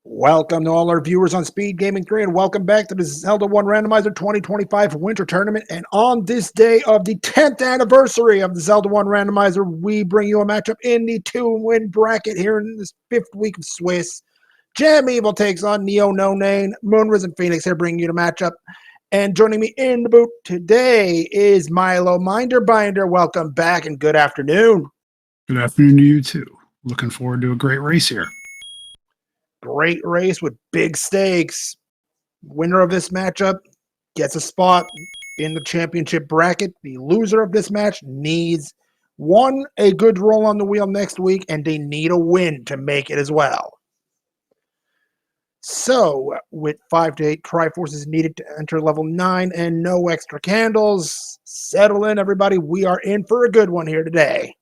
Welcome to all our viewers on SpeedGaming 3, and welcome back to the Zelda 1 Randomizer 2025 Winter Tournament. And on this day of the 10th anniversary of the Zelda 1 Randomizer, we bring you a matchup in the 2-win bracket here in this 5th week of Swiss. JamEvil takes on Neononane. Moonrise and Phoenix here bringing you the matchup. And joining me in the booth today is Milo Binder. Welcome back and good afternoon. Good afternoon to you too. Looking forward to a great race here. Great race with big stakes. Winner of this matchup gets a spot in the championship bracket. The loser of this match needs a good roll on the wheel next week, and they need a win to make it as well. So, with 5 to 8 Triforces needed to enter level 9 and no extra candles, settle in, everybody. We are in for a good one here today.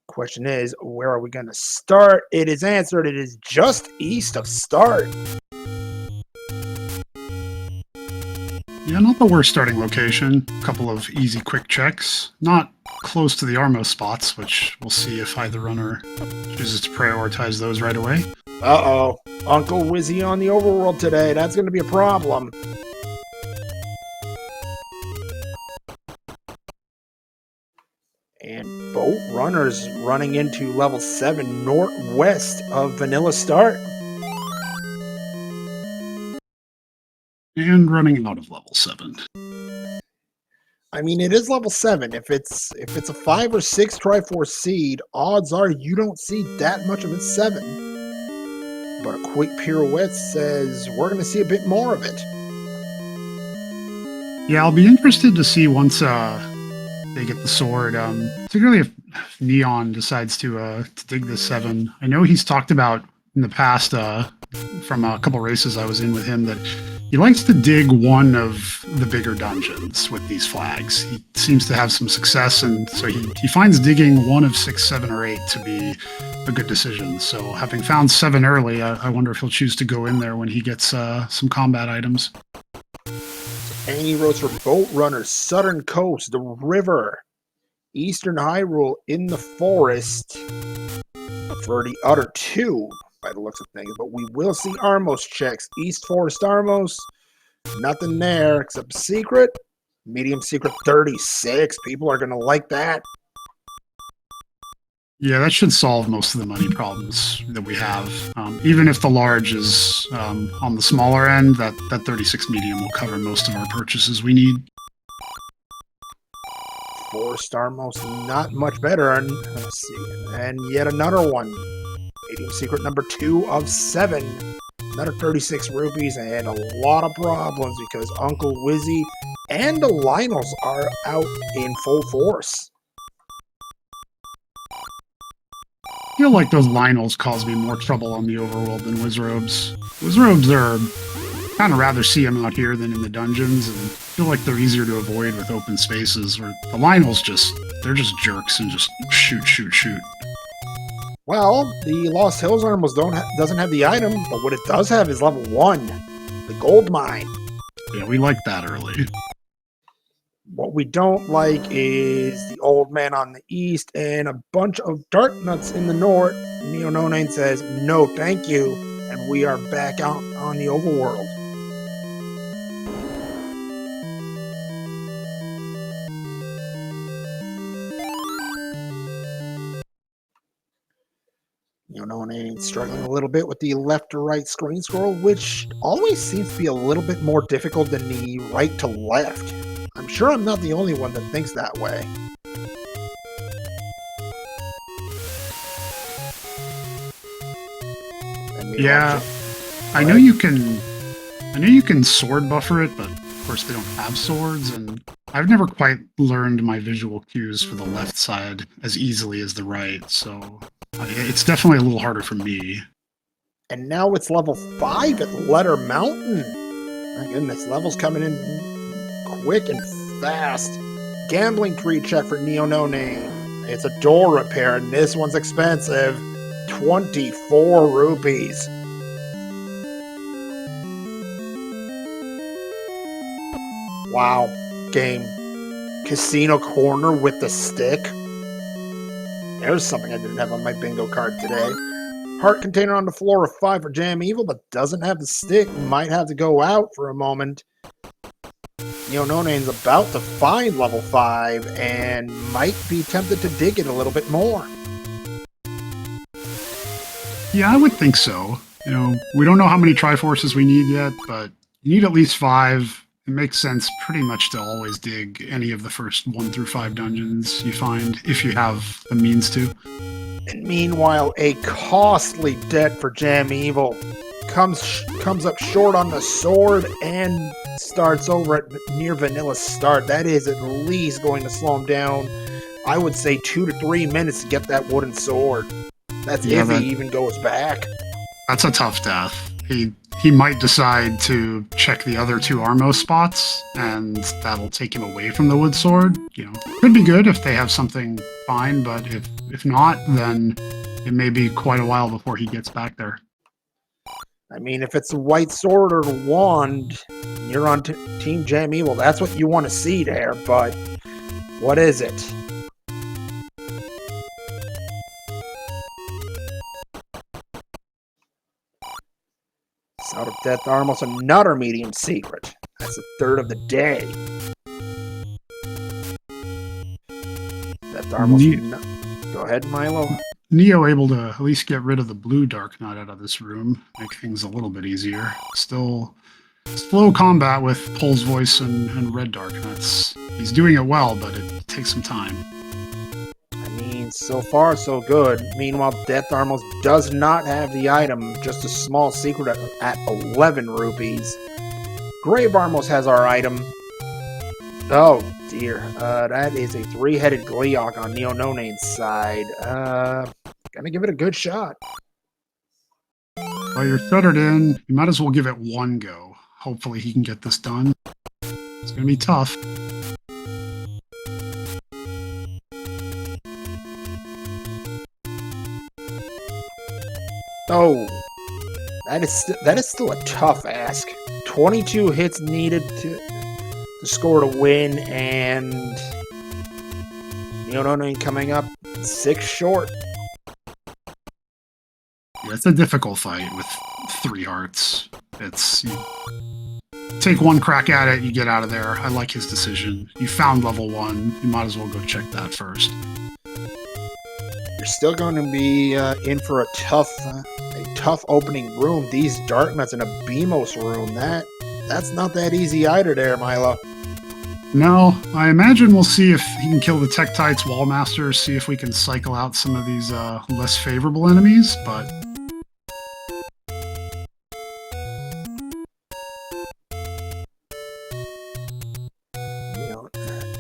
Question is, where are we going to start? It is answered. It is just east of start. Yeah, not the worst starting location. A couple of easy quick checks. Not close to the Armo spots, which we'll see if either runner chooses to prioritize those right away. Uh-oh. Uncle Wizzy on the overworld today. That's going to be a problem. And both runners running into level 7 northwest of Vanilla Start. And running out of level 7. I mean, it is level 7. If it's a 5 or 6 Triforce seed, odds are you don't see that much of it 7. But a quick pirouette says we're going to see a bit more of it. Yeah, I'll be interested to see once they get the sword, particularly if Neon decides to dig the 7. I know he's talked about in the past from a couple races I was in with him that he likes to dig one of the bigger dungeons with these flags. He seems to have some success, and so he finds digging one of 6, 7, or 8 to be a good decision. So having found 7 early, I wonder if he'll choose to go in there when he gets some combat items. Any roads for boat runners, Southern Coast, the river, Eastern Hyrule, in the forest for the other 2, by the looks of things. But we will see Armos checks. East Forest Armos, nothing there except secret. Medium secret 36. People are going to like that. Yeah, that should solve most of the money problems that we have. Even if the large is on the smaller end, that 36 medium will cover most of our purchases we need. 4-star most, not much better. And let's see, and yet another one. Medium secret number 2 of 7. Another 36 rupees and a lot of problems because Uncle Wizzy and the Lionels are out in full force. I feel like those Lionels cause me more trouble on the overworld than Wizrobes. Wizrobes are kind of rather see them out here than in the dungeons, and I feel like they're easier to avoid with open spaces, where the Lionels they're just jerks and just shoot. Well, the Lost Hills Armos doesn't have the item, but what it does have is level 1, the gold mine. Yeah, we like that early. What we don't like is the old man on the east and a bunch of dark nuts in the north. Neononane says, no thank you, and we are back out on the overworld. Neononane struggling a little bit with the left to right screen scroll, which always seems to be a little bit more difficult than the right to left. I'm sure I'm not the only one that thinks that way. Yeah, I know you can sword buffer it, but of course they don't have swords, and I've never quite learned my visual cues for the left side as easily as the right, so it's definitely a little harder for me. And now it's level 5 at Letter Mountain. My goodness, levels coming in quick and fast. Gambling 3 check for Neononane. It's a door repair, and this one's expensive. 24 rupees. Wow. Game. Casino corner with the stick. There's something I didn't have on my bingo card today. Heart container on the floor of 5 for JamEvil, but doesn't have the stick. Might have to go out for a moment. Neononane's about to find level 5 and might be tempted to dig it a little bit more. Yeah, I would think so. You know, we don't know how many Triforces we need yet, but you need at least 5. It makes sense pretty much to always dig any of the first 1 through 5 dungeons you find, if you have the means to. And meanwhile, a costly debt for JamEvil comes up short on the sword and starts over at near vanilla start. That is at least going to slow him down, I would say 2 to 3 minutes to get that wooden sword. That's if he even goes back. That's a tough death. He might decide to check the other 2 Armo spots, and that'll take him away from the wood sword. You know, could be good if they have something fine, but if not, then it may be quite a while before he gets back there. I mean, if it's a white sword or the wand, you're on Team JamEvil. That's what you want to see there, but what is it? Out of Death Armos, another medium secret. That's the 3rd of the day. Death Armos. Go ahead, Milo. Neo able to at least get rid of the blue Dark Knight out of this room, make things a little bit easier. Still slow combat with Pole's Voice and red Dark Knights. He's doing it well, but it takes some time. I mean, so far so good. Meanwhile, Death Armos does not have the item, just a small secret at 11 rupees. Grave Armos has our item. Oh dear, that is a 3-headed Gleeok on Neononane's side. Gonna give it a good shot. While you're shuttered in, you might as well give it one go. Hopefully he can get this done. It's gonna be tough. Oh, that is still a tough ask. 22 hits needed to score to win, and Neononane coming up 6 short. Yeah, it's a difficult fight with 3 hearts. It's you take one crack at it, you get out of there. I like his decision. You found level 1, you might as well go check that first. You're still going to be in for a tough opening room. These Dark Knights in a Beamos room, that's not that easy either there, Milo. No, I imagine we'll see if he can kill the Tektites Wallmasters, see if we can cycle out some of these less favorable enemies, but...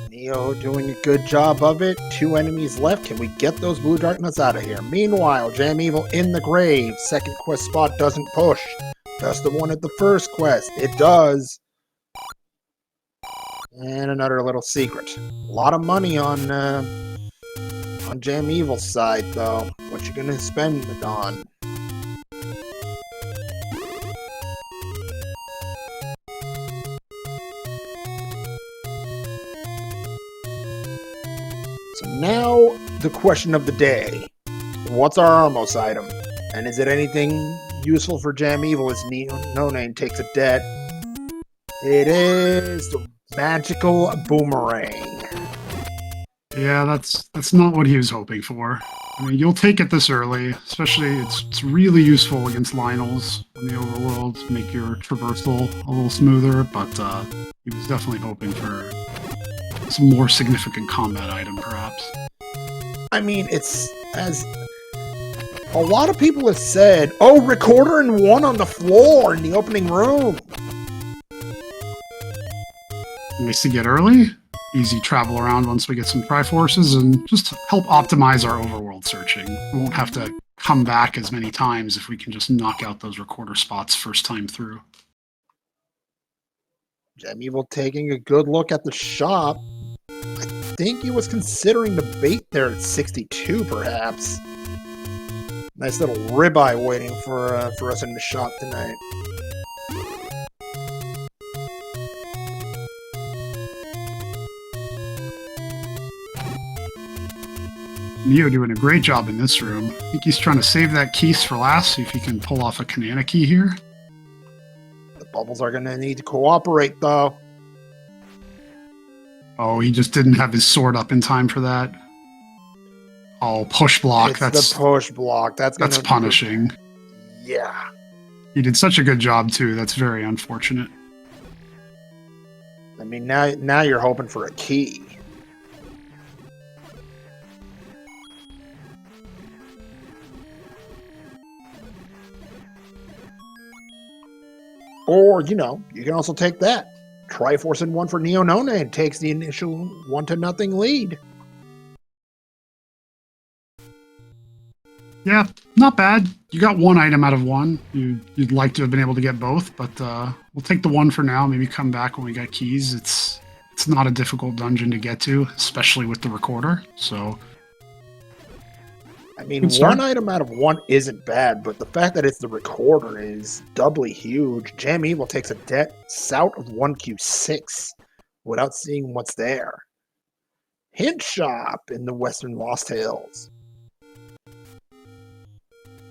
Neo doing a good job of it. 2 enemies left. Can we get those blue Dark Knights out of here? Meanwhile, JamEvil in the grave. Second quest spot doesn't push. Best of 1 at the first quest. It does. And another little secret. A lot of money on JamEvil's side, though. What you gonna spend it on? So now, the question of the day. What's our Armos item? And is it anything useful for JamEvil as Neononane takes a debt? It is the magical boomerang. Yeah, that's not what he was hoping for. I mean, you'll take it this early, especially it's really useful against Lionels in the overworld, make your traversal a little smoother, but he was definitely hoping for some more significant combat item, perhaps. I mean, it's as a lot of people have said, oh, recorder and 1 on the floor in the opening room. Nice to get early, easy travel around once we get some Triforces, and just help optimize our overworld searching. We won't have to come back as many times if we can just knock out those recorder spots first time through. JamEvil taking a good look at the shop. I think he was considering the bait there at 62, perhaps. Nice little ribeye waiting for us in the shop tonight. Neo doing a great job in this room. I think he's trying to save that keys for last, see if he can pull off a Kanana key here. The bubbles are going to need to cooperate, though. Oh, he just didn't have his sword up in time for that. Oh, push block. It's the push block. That's punishing. Yeah. He did such a good job, too. That's very unfortunate. I mean, now you're hoping for a key. Or, you know, you can also take that. Triforce in 1 for Neononane takes the initial 1-0 lead. Yeah, not bad. You got 1 item out of 1. You'd like to have been able to get both, but we'll take the 1 for now. Maybe come back when we got keys. It's not a difficult dungeon to get to, especially with the recorder. So, I mean, 1 item out of 1 isn't bad, but the fact that it's the recorder is doubly huge. JamEvil takes a debt out of 1Q6 without seeing what's there. Hint Shop in the Western Lost Hills.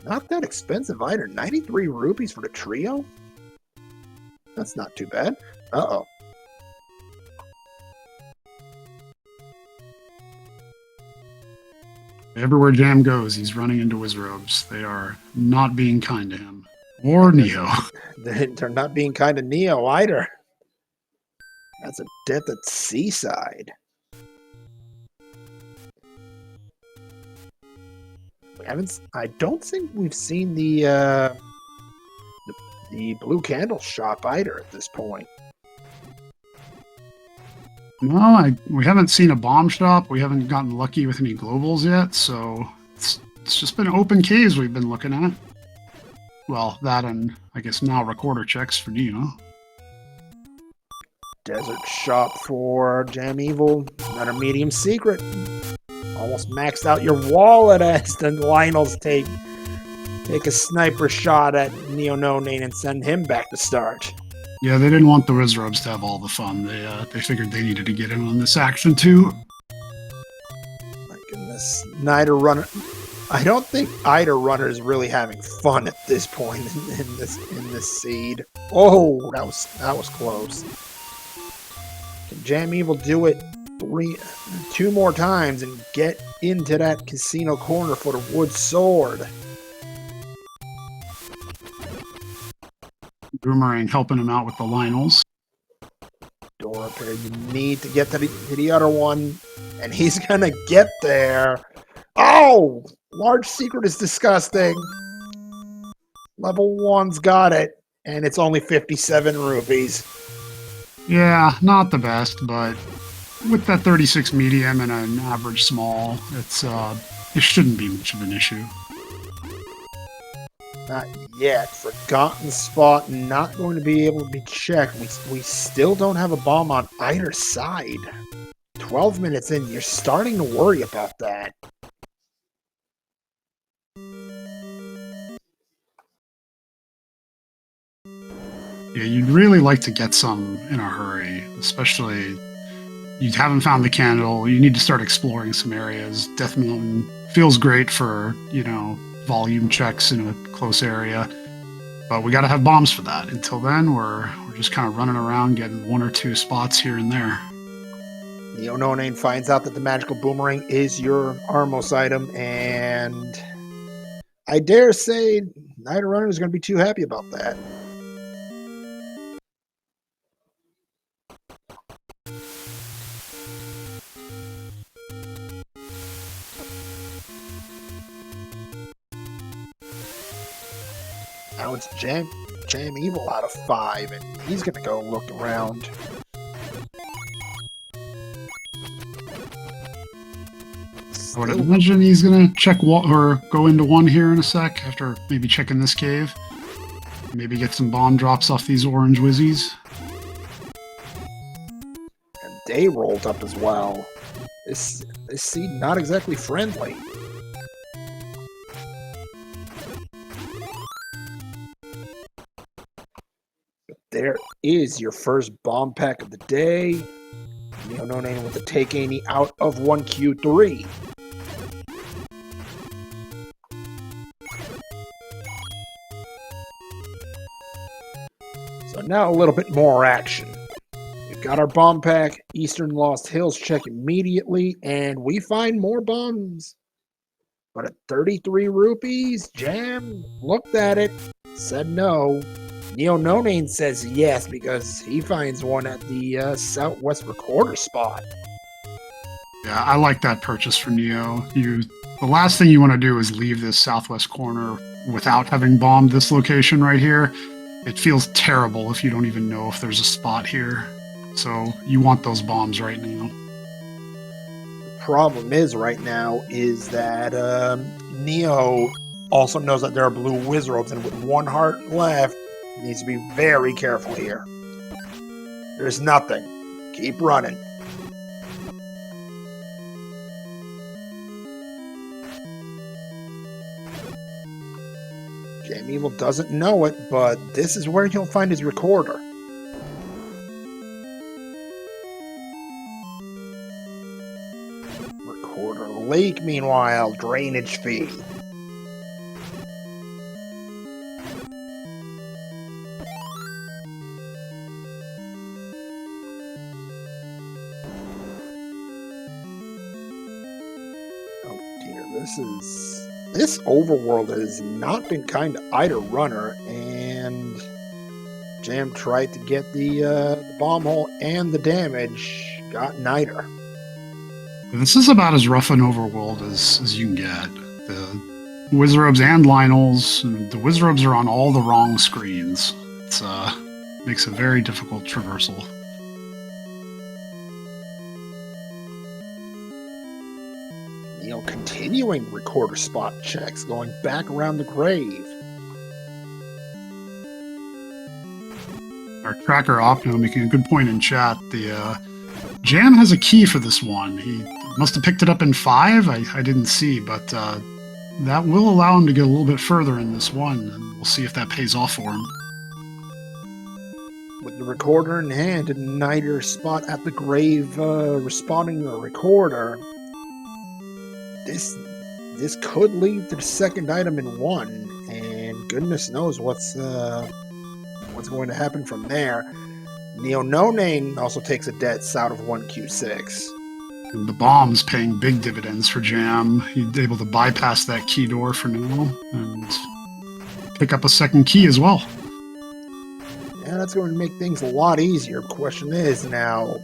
Not that expensive either. 93 rupees for the trio? That's not too bad. Uh-oh. Everywhere Jam goes, he's running into his robes. They are not being kind to him. Or Neo. They're not being kind to Neo either. That's a death at Seaside. I don't think we've seen the Blue Candle shop either at this point. No, we haven't seen a bomb shop. We haven't gotten lucky with any globals yet, so it's just been open caves we've been looking at. Well, that and I guess now recorder checks for Neo. Desert shop for JamEvil. Another medium secret. Almost maxed out your wallet as the Lionels take a sniper shot at Neononane and send him back to start. Yeah, they didn't want the Wizrobes to have all the fun. They figured they needed to get in on this action too. My goodness, neither runner. I don't think either runner is really having fun at this point in this seed. Oh, that was close. Can JamEvil do it 2 more times and get into that casino corner for the wood sword? Boomerang helping him out with the Lionels. Door up here. You need to get to the other one, and he's gonna get there. Oh! Large secret is disgusting. Level 1's got it, and it's only 57 rupees. Yeah, not the best, but with that 36 medium and an average small, it shouldn't be much of an issue. Not yet. Forgotten spot, not going to be able to be checked. We still don't have a bomb on either side. 12 minutes in, you're starting to worry about that. Yeah, you'd really like to get some in a hurry, especially you haven't found the candle. You need to start exploring some areas. Death Mountain feels great for, volume checks in a close area, but we got to have bombs for that. Until then, we're just kind of running around getting 1 or 2 spots here and there. Neononane finds out that the magical boomerang is your Armos item, and I dare say neither runner is going to be too happy about that. Now it's JamEvil out of 5, and he's gonna go look around. I would imagine he's gonna check or go into 1 here in a sec after maybe checking this cave. Maybe get some bomb drops off these orange whizzies. And they rolled up as well. This seed not exactly friendly. There is your first bomb pack of the day. Neononane with the take any out of 1Q3. So now a little bit more action. We've got our bomb pack, Eastern Lost Hills, check immediately, and we find more bombs. But at 33 rupees, Jam looked at it, said no. Neononane says yes because he finds one at the Southwest Recorder spot. Yeah, I like that purchase for Neo. The last thing you want to do is leave this southwest corner without having bombed this location right here. It feels terrible if you don't even know if there's a spot here. So you want those bombs right now. The problem is right now is that Neo also knows that there are blue wizards, and with one heart left, he needs to be very careful here. There's nothing. Keep running. JamEvil doesn't know it, but this is where he'll find his recorder. Recorder Lake, meanwhile, drainage fee. Oh dear, this overworld has not been kind to either runner, and Jam tried to get the bomb hole and the damage, got neither. This is about as rough an overworld as you can get. The Wizrobes and Lionels, and the Wizrobes are on all the wrong screens. It's makes a very difficult traversal. Continuing recorder spot checks, going back around the grave. Our tracker Opno making a good point in chat. The Jam has a key for this one. He must have picked it up in 5. I didn't see, but that will allow him to get a little bit further in this one, and we'll see if that pays off for him. With the recorder in hand, and neither spot at the grave responding to the recorder. This could lead to the second item in 1, and goodness knows what's going to happen from there. Neononane also takes a debt south of 1Q6. And the bomb's paying big dividends for Jam. He's able to bypass that key door for now and pick up a second key as well. Yeah, that's going to make things a lot easier. Question is now,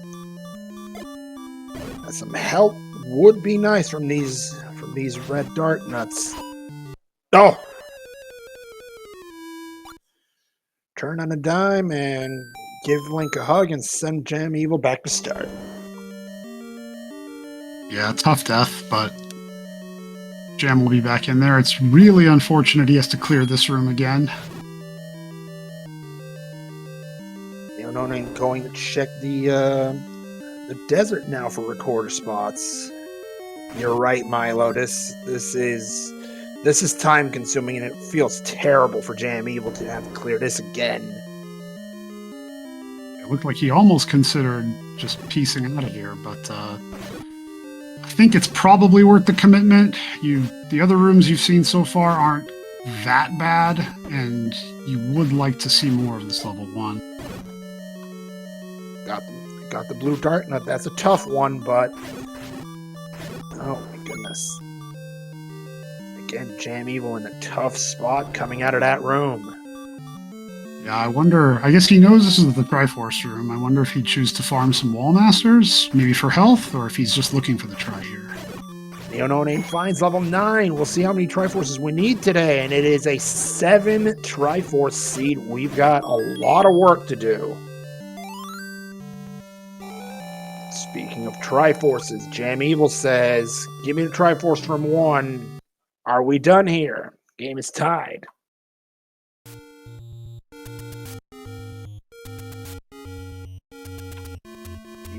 some help would be nice from these red dart nuts. Oh! Turn on a dime and give Link a hug and send JamEvil back to start. Yeah, tough death, but Jam will be back in there. It's really unfortunate he has to clear this room again. Neononane going to check the desert now for recorder spots. You're right, Milo. This is time consuming, and it feels terrible for JamEvil to have to clear this again. It looked like he almost considered just piecing out of here, but I think it's probably worth the commitment. The other rooms you've seen so far aren't that bad, and you would like to see more of this level 1. Got the blue dart nut. That's a tough one, but oh my goodness. Again, JamEvil in a tough spot coming out of that room. Yeah, I wonder, I guess he knows this is the Triforce room. I wonder if he'd choose to farm some Wallmasters, maybe for health, or if he's just looking for the try here. Neononane finds level 9. We'll see how many Triforces we need today, and it is a 7 Triforce seed. We've got a lot of work to do. Speaking of Triforces, JamEvil says, give me the Triforce from 1. Are we done here? Game is tied.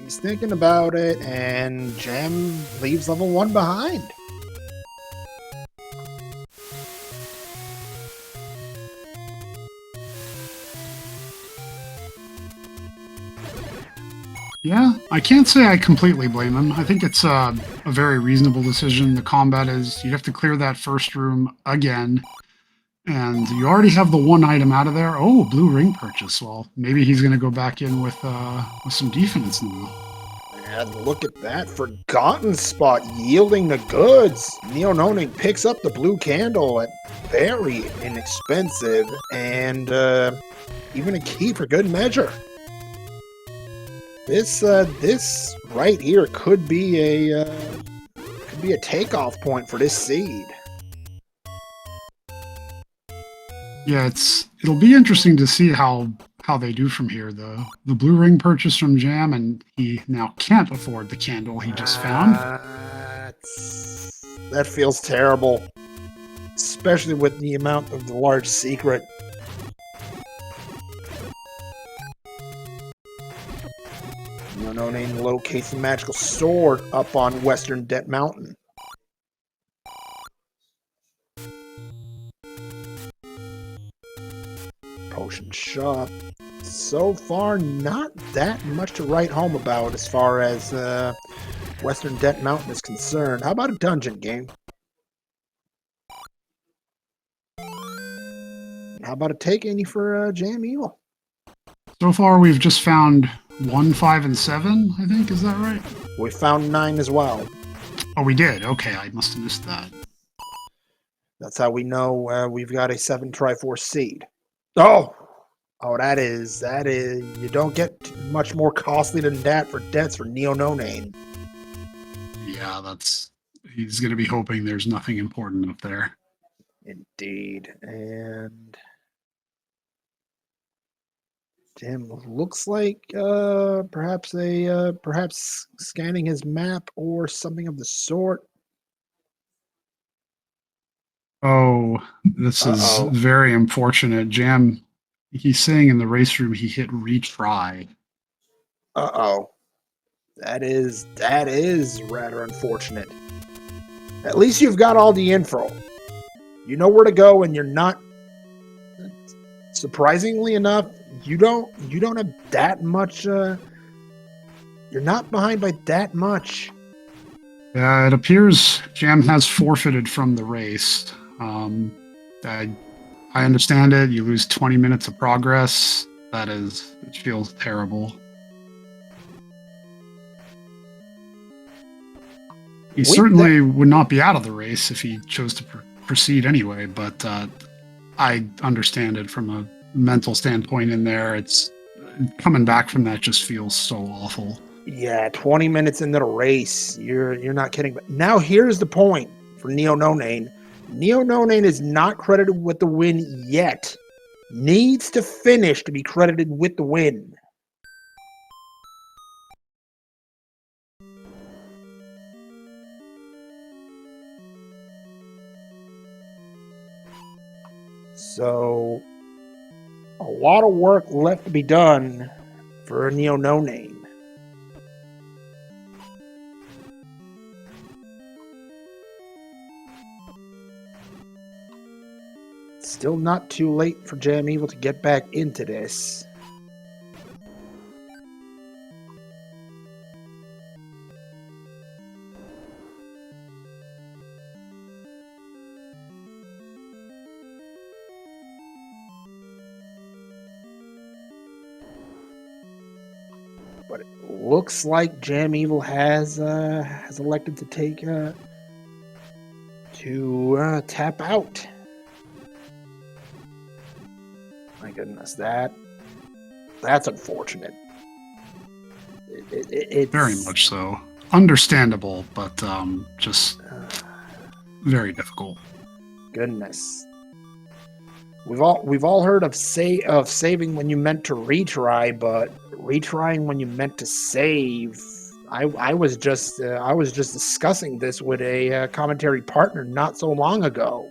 He's thinking about it, and Jam leaves level 1 behind. Yeah, I can't say I completely blame him. I think it's a very reasonable decision. The combat is, you have to clear that first room again. And you already have the one item out of there. Oh, blue ring purchase. Well, maybe he's going to go back in with some defense now. And look at that forgotten spot yielding the goods. Neononane picks up the blue candle at very inexpensive and even a key for good measure. This right here could be a takeoff point for this seed. Yeah, it'll be interesting to see how they do from here. The blue ring purchase from Jam, and he now can't afford the candle he just found. That feels terrible, especially with the amount of the large secret. Neononane locates the magical sword up on Western Debt Mountain. Potion shop. So far, not that much to write home about as far as Western Debt Mountain is concerned. How about a dungeon game? How about a take any for JamEvil? So far, we've just found 1, 5, and 7, I think. Is that right? We found 9 as well. Oh, we did? Okay, I must have missed that. That's how we know we've got a 7 Triforce seed. Oh, that is, you don't get much more costly than that for debts for Neononane. Yeah, he's going to be hoping there's nothing important up there. Indeed, and Jim looks like perhaps scanning his map or something of the sort. Oh, this is very unfortunate. Jam, he's saying in the race room he hit retry. That is rather unfortunate. At least you've got all the info. You know where to go, and you're not. Surprisingly enough, you don't have that much. You're not behind by that much. It appears Jam has forfeited from the race. I understand it. You lose 20 minutes of progress. It feels terrible. He certainly would not be out of the race if he chose to proceed anyway, but I understand it from a mental standpoint in there. It's coming back from that just feels so awful. Yeah, 20 minutes into the race. You're not kidding. But now here's the point for Neononane. Neononane is not credited with the win yet. Needs to finish to be credited with the win. So, a lot of work left to be done for Neononane. Still not too late for JamEvil to get back into this. But it looks like JamEvil has elected to take tap out. My goodness, that's unfortunate. It's very much so. Understandable, but just very difficult. Goodness. We've all heard of saving when you meant to retry, but retrying when you meant to save. I was just discussing this with a commentary partner not so long ago.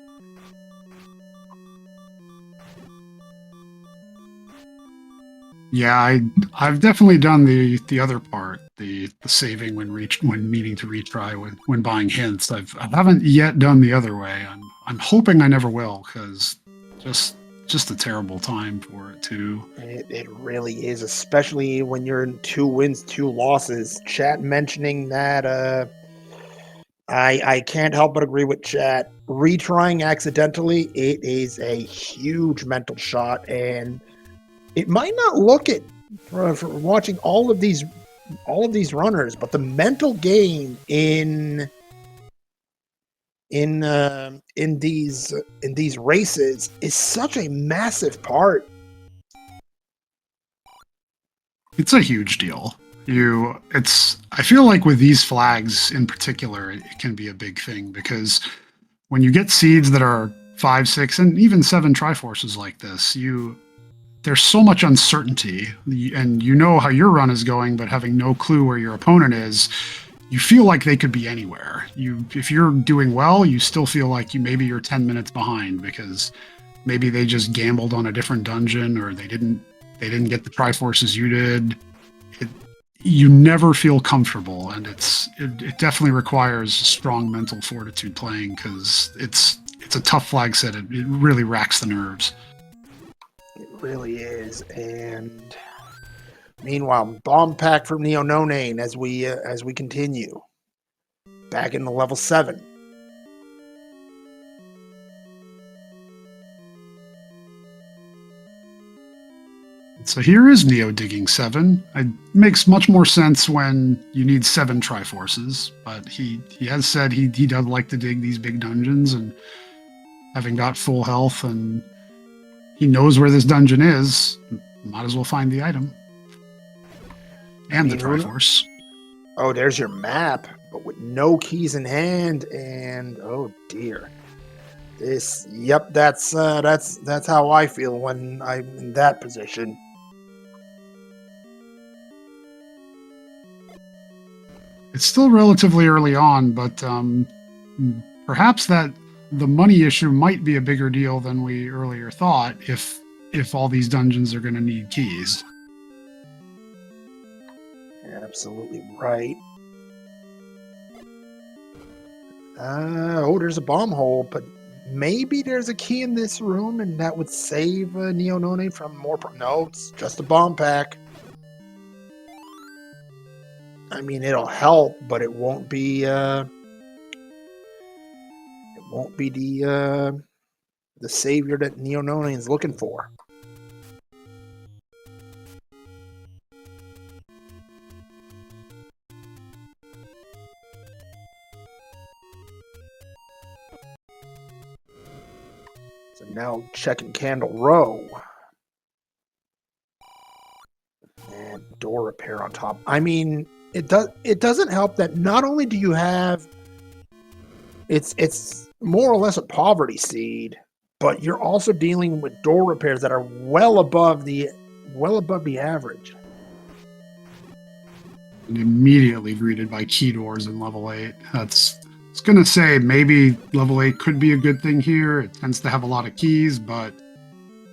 Yeah, I've definitely done the other part, the saving when meaning to retry when buying hints. I haven't yet done the other way. I'm hoping I never will, because just a terrible time for it too. It really is, especially when you're in 2 wins, 2 losses. Chat mentioning that I can't help but agree with chat. Retrying accidentally, it is a huge mental shot, and it might not look it for watching all of these runners, but the mental game in these races is such a massive part. It's a huge deal. I feel like with these flags in particular, it can be a big thing because when you get seeds that are 5, 6, and even 7 Triforces like this, there's so much uncertainty, and you know how your run is going, but having no clue where your opponent is, you feel like they could be anywhere. If you're doing well, you still feel like maybe you're 10 minutes behind because maybe they just gambled on a different dungeon or they didn't get the Triforces you did. You never feel comfortable, and it definitely requires strong mental fortitude playing because it's a tough flag set. It really racks the nerves. It really is. And meanwhile, bomb pack from Neononane as we continue back into level 7. So here is Neo digging 7. It makes much more sense when you need 7 Triforces, but he has said he does like to dig these big dungeons, and having got full health and he knows where this dungeon is, might as well find the item. And the Triforce. Oh, there's your map, but with no keys in hand, and oh dear. That's how I feel when I'm in that position. It's still relatively early on, but perhaps that the money issue might be a bigger deal than we earlier thought if all these dungeons are going to need keys. Absolutely right. There's a bomb hole, but maybe there's a key in this room, and that would save Neononane from more. No, it's just a bomb pack. I mean, it'll help, but it won't be. It won't be the savior that Neononane is looking for. So now checking Candle Row. And door repair on top. I mean, it doesn't help that not only do you have it's more or less a poverty seed, but you're also dealing with door repairs that are well above the average. And immediately greeted by key doors in level 8. It's going to say maybe level 8 could be a good thing here. It tends to have a lot of keys, but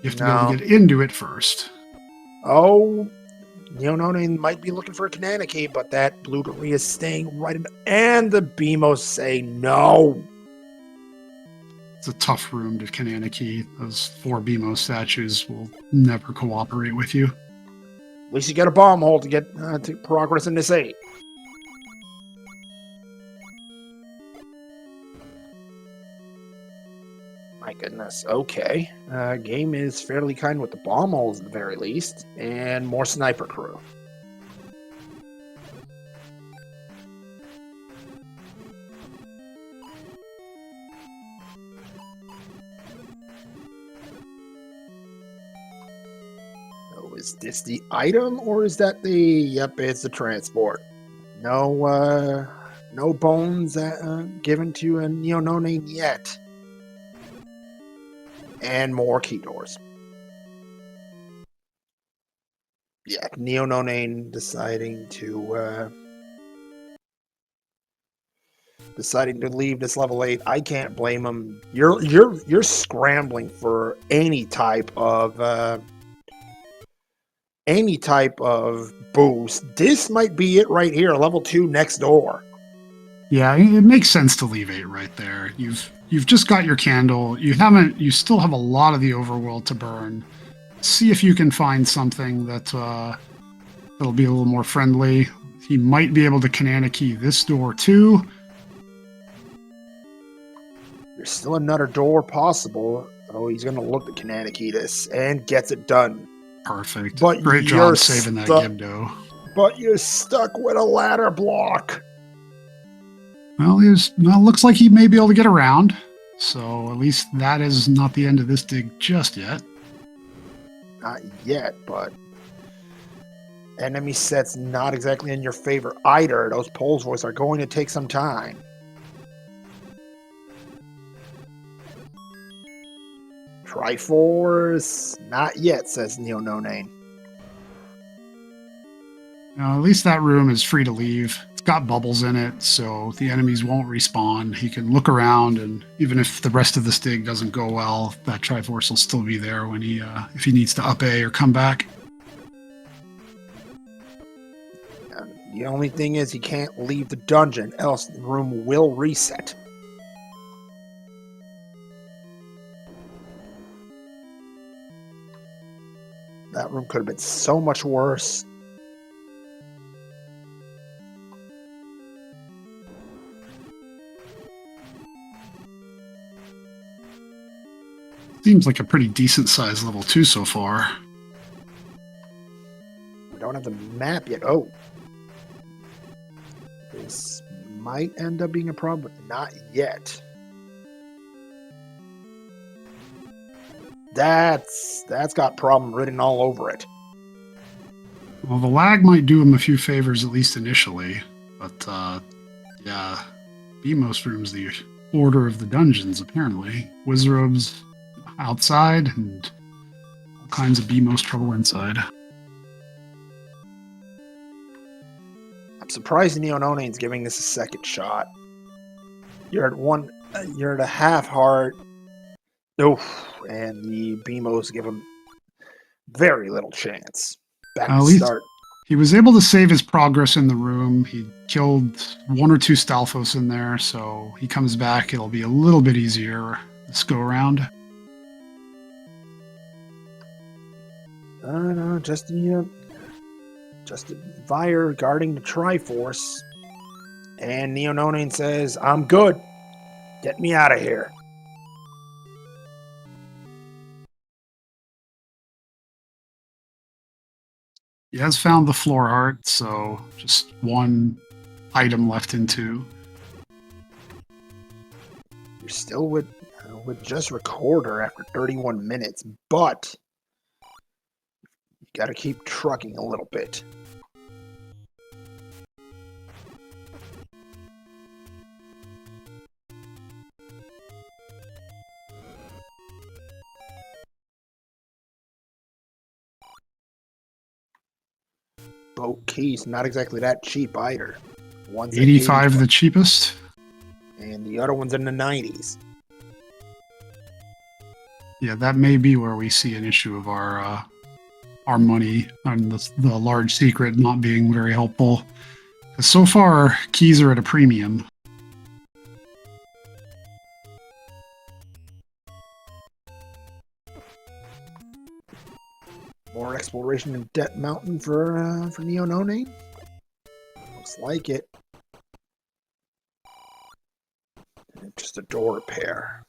you have to be able to get into it first. Oh, Neononane might be looking for a Kanana key, but that blue Dory is staying right in. And the Beamos say no. It's a tough room to Kanana key. Those 4 Beamos statues will never cooperate with you. At least you got a bomb hole to get to progress in this 8. My goodness. Okay. Game is fairly kind with the bomb holes at the very least, and more sniper crew. So is this the item, or is that the? Yep, it's the transport. No, no bones given to a Neononane yet. And more key doors. Yeah, Neononane deciding to leave this level 8. I can't blame him. You're scrambling for any type of boost. This might be it right here, level 2 next door. Yeah, it makes sense to leave 8 right there. You've just got your candle. You still have a lot of the overworld to burn. See if you can find something that'll be a little more friendly. He might be able to Kanana key this door too. There's still another door possible. Oh, he's going to look at Cananikitis and gets it done. Perfect. But Great you're job saving that stuck. Gibdo. But you're stuck with a ladder block. Well, looks like he may be able to get around. So at least that is not the end of this dig just yet. Not yet, but enemy set's not exactly in your favor either. Those Poles voice are going to take some time. Triforce, not yet, says Neononane. Now, at least that room is free to leave. It's got bubbles in it, so the enemies won't respawn. He can look around, and even if the rest of the dig doesn't go well, that Triforce will still be there when he, if he needs to up A or come back. The only thing is he can't leave the dungeon, else the room will reset. That room could have been so much worse. Seems like a pretty decent sized level 2 so far. We don't have the map yet. Oh. This might end up being a problem, but not yet. That's got problem written all over it. Well, the lag might do him a few favors, at least initially. But, yeah, BMOS room's the order of the dungeons, apparently. Wizrobes outside, and all kinds of BMOS trouble inside. I'm surprised Neononane's giving this a second shot. You're at a half heart. Oof, and the BMOs give him very little chance. Back to start. He was able to save his progress in the room. He killed 1 or 2 Stalfos in there, so he comes back. It'll be a little bit easier this go around. No, just the Vire guarding the Triforce. And Neononane says, I'm good. Get me out of here. He has found the floor heart, so just 1 item left in 2. You're still with just Recorder after 31 minutes, but you got to keep trucking a little bit. Boat keys, not exactly that cheap either. One's 85 the cheapest. And the other one's in the 90s. Yeah, that may be where we see an issue of our money and the large secret not being very helpful. Because so far, keys are at a premium. More exploration in Death Mountain for Neononane? Looks like it. And just a door repair.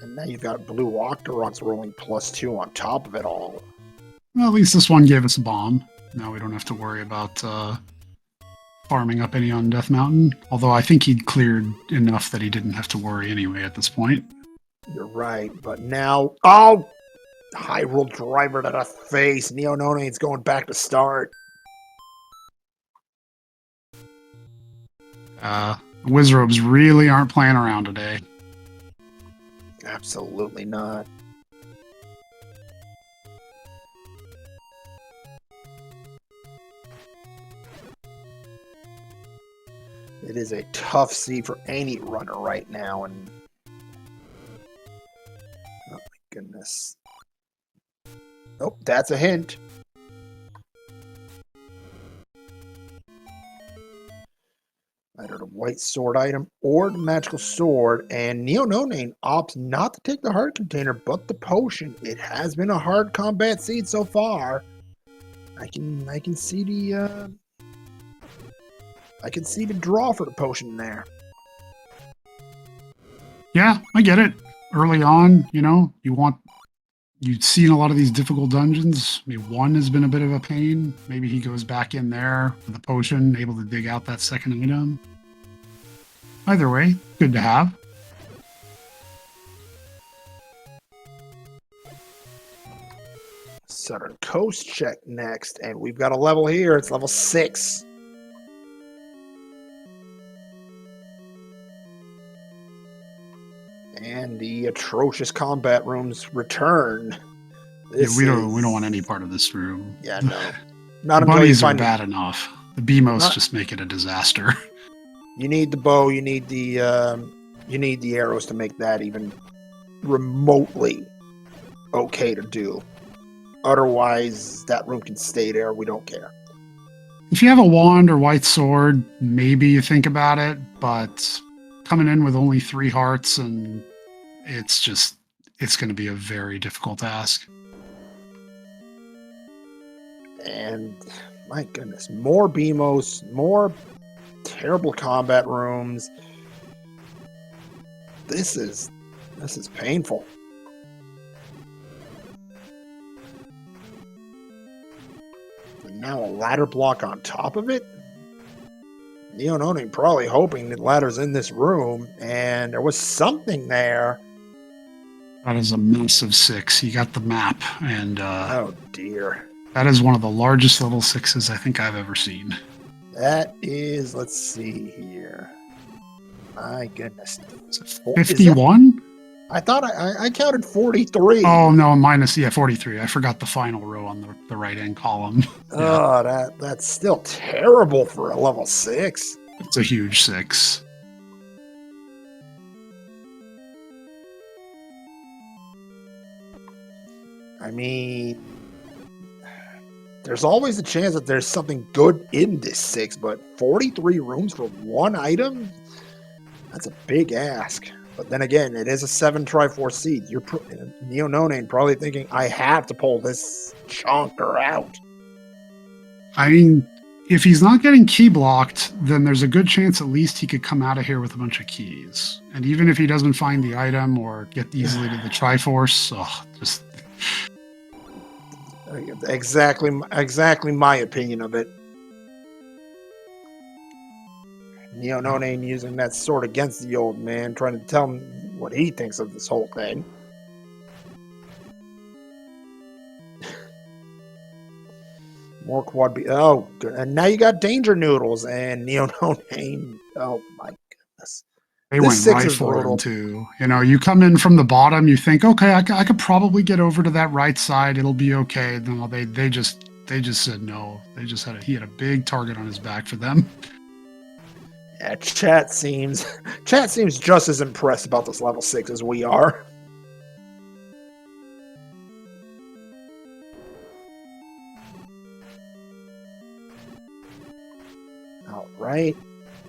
And now you've got blue Octoroks rolling +2 on top of it all. Well, at least this one gave us a bomb. Now we don't have to worry about farming up any on Death Mountain. Although I think he'd cleared enough that he didn't have to worry anyway at this point. You're right, but now... Oh! Hyrule driver to the face. Neononane's going back to start. Wizrobes really aren't playing around today. Absolutely not. It is a tough seed for any runner right now, and oh my goodness. Nope, that's a hint. Either the white sword item or the magical sword, and Neononane opts not to take the heart container but the potion. It has been a hard combat seed so far. I can see the draw for the potion there. Yeah, I get it. Early on, you've seen a lot of these difficult dungeons. Maybe one has been a bit of a pain. Maybe he goes back in there with a potion, able to dig out that second item. Either way, good to have. Southern Coast check next, and we've got a level here. It's level 6. And the atrocious combat rooms return. Yeah, we don't want any part of this room. Yeah, no. Not the until bunnies you are find bad enough. The BMOs just make it a disaster. You need the bow. You need the arrows to make that even remotely okay to do. Otherwise, that room can stay there. We don't care. If you have a wand or white sword, maybe you think about it, but coming in with only 3 hearts, and it's going to be a very difficult task. And my goodness, more BMOs, more terrible combat rooms. This is painful. And now a ladder block on top of it. Neononane probably hoping that ladder's in this room, and there was something there. That is a massive 6. You got the map, and oh dear. That is one of the largest level 6s I think I've ever seen. That is, let's see here. My goodness. 51? I thought I counted 43. Oh, no, minus, 43. I forgot the final row on the right-hand column. Oh, that's still terrible for a level 6. It's a huge 6. I mean, there's always a chance that there's something good in this 6, but 43 rooms for one item? That's a big ask. But then again, it is a 7x4 seed. You're Neononane probably thinking, I have to pull this chonker out. I mean, if he's not getting key blocked, then there's a good chance at least he could come out of here with a bunch of keys. And even if he doesn't find the item or get easily to the Triforce, just... Exactly my opinion of it. Neononane using that sword against the old man, trying to tell him what he thinks of this whole thing. More quad B. Oh, good. And now you got Danger Noodles and Neononane. Oh my goodness. They went right for him too. You come in from the bottom, you think, okay, I could probably get over to that right side. It'll be okay. No, they just said no. He had a big target on his back for them. Yeah, chat seems just as impressed about this level 6 as we are. All right,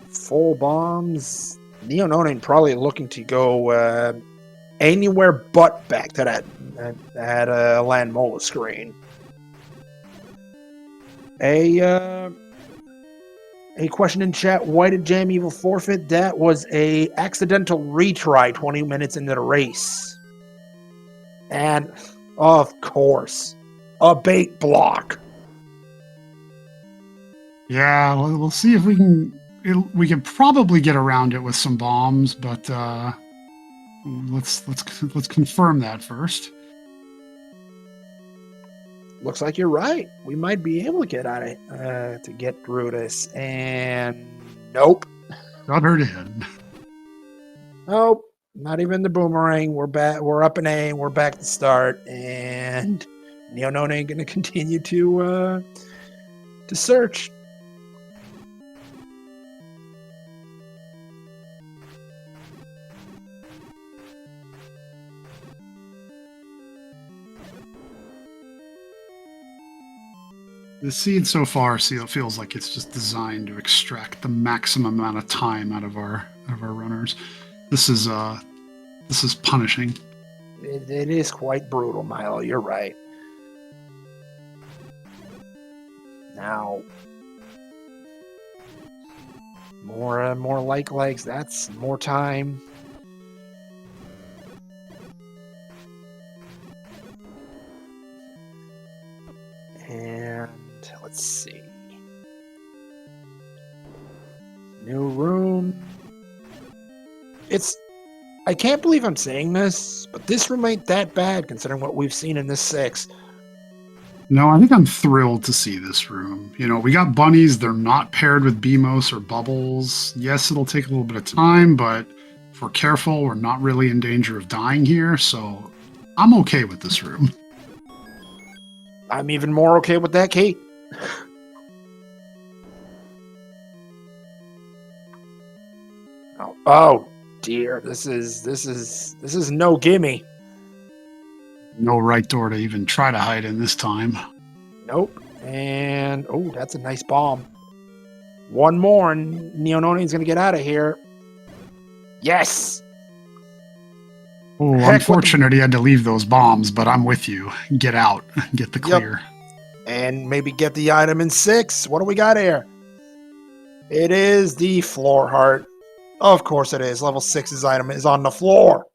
full bombs. Neononane probably looking to go anywhere but back to that Land Mola screen. A question in chat, why did JamEvil forfeit? That was a accidental retry 20 minutes into the race. And, of course, a bait block. Yeah, we'll see if we can probably get around it with some bombs, but let's confirm that first. Looks like you're right. We might be able to get at it to get through this, and nope. Got her in. Nope, not even the boomerang. We're back. We're up in A. We're back to start, and Neononane going to continue to search. The seed so far feels like it's just designed to extract the maximum amount of time out of our runners. This is punishing. It is quite brutal, Milo. You're right. Now, more like legs. That's more time. And let's see. New room. I can't believe I'm saying this, but this room ain't that bad considering what we've seen in this 6. No, I think I'm thrilled to see this room. You know, we got bunnies. They're not paired with BMOS or bubbles. Yes, it'll take a little bit of time, but if we're careful, we're not really in danger of dying here. So I'm okay with this room. I'm even more okay with that, Kate. Oh dear, this is no gimme. No right door to even try to hide in this time. Nope. And oh, that's a nice bomb. One more, and Neononane's gonna get out of here. Yes. Oh, unfortunate he had to leave those bombs, but I'm with you. Get out. Get the clear. Yep. And maybe get the item in 6. What do we got here? It is the floor heart. Of course it is. Level 6's item is on the floor.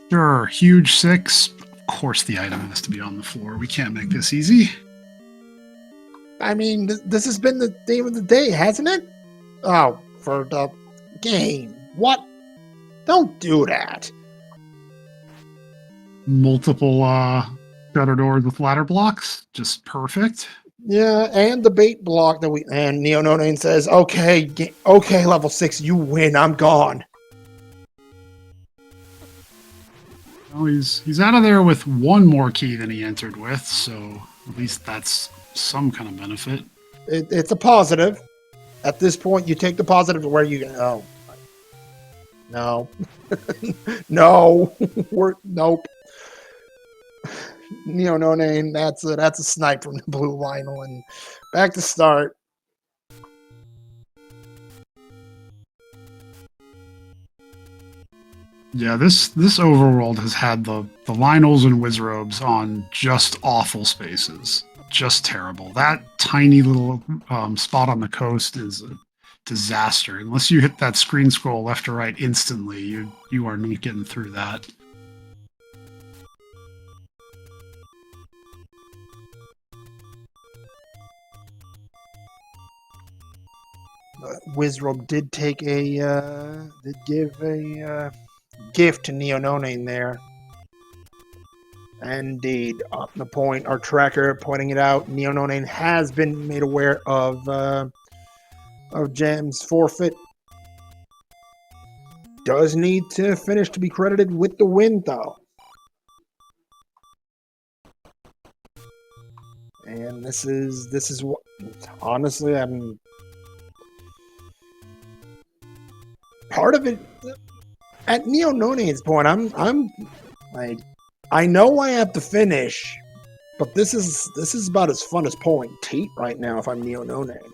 Sure, huge 6. Of course the item has to be on the floor. We can't make this easy. I mean, this has been the theme of the day, hasn't it? Oh, for the game. What? Don't do that. Multiple shutter doors with ladder blocks. Just perfect. Yeah, and the bait block that and Neononane says, okay, level 6, you win, I'm gone. Well, he's out of there with one more key than he entered with, so at least that's some kind of benefit. It's a positive. At this point, you take the positive to where you go. Oh. No. No. Nope. Neononane, that's a snipe from the blue vinyl, and back to start. Yeah, this overworld has had the Lionels and Wizrobes on just awful spaces. Just terrible. That tiny little spot on the coast is a disaster. Unless you hit that screen scroll left or right instantly, you are not getting through that. Wizrobe did take did give a gift to Neononane there. Indeed, on the point, our tracker pointing it out, Neononane has been made aware of Jam's forfeit. Does need to finish to be credited with the win, though. And this is what, honestly, I'm part of it. At Neononane's point, I'm like, I know I have to finish, but this is about as fun as pulling teeth right now if I'm Neononane.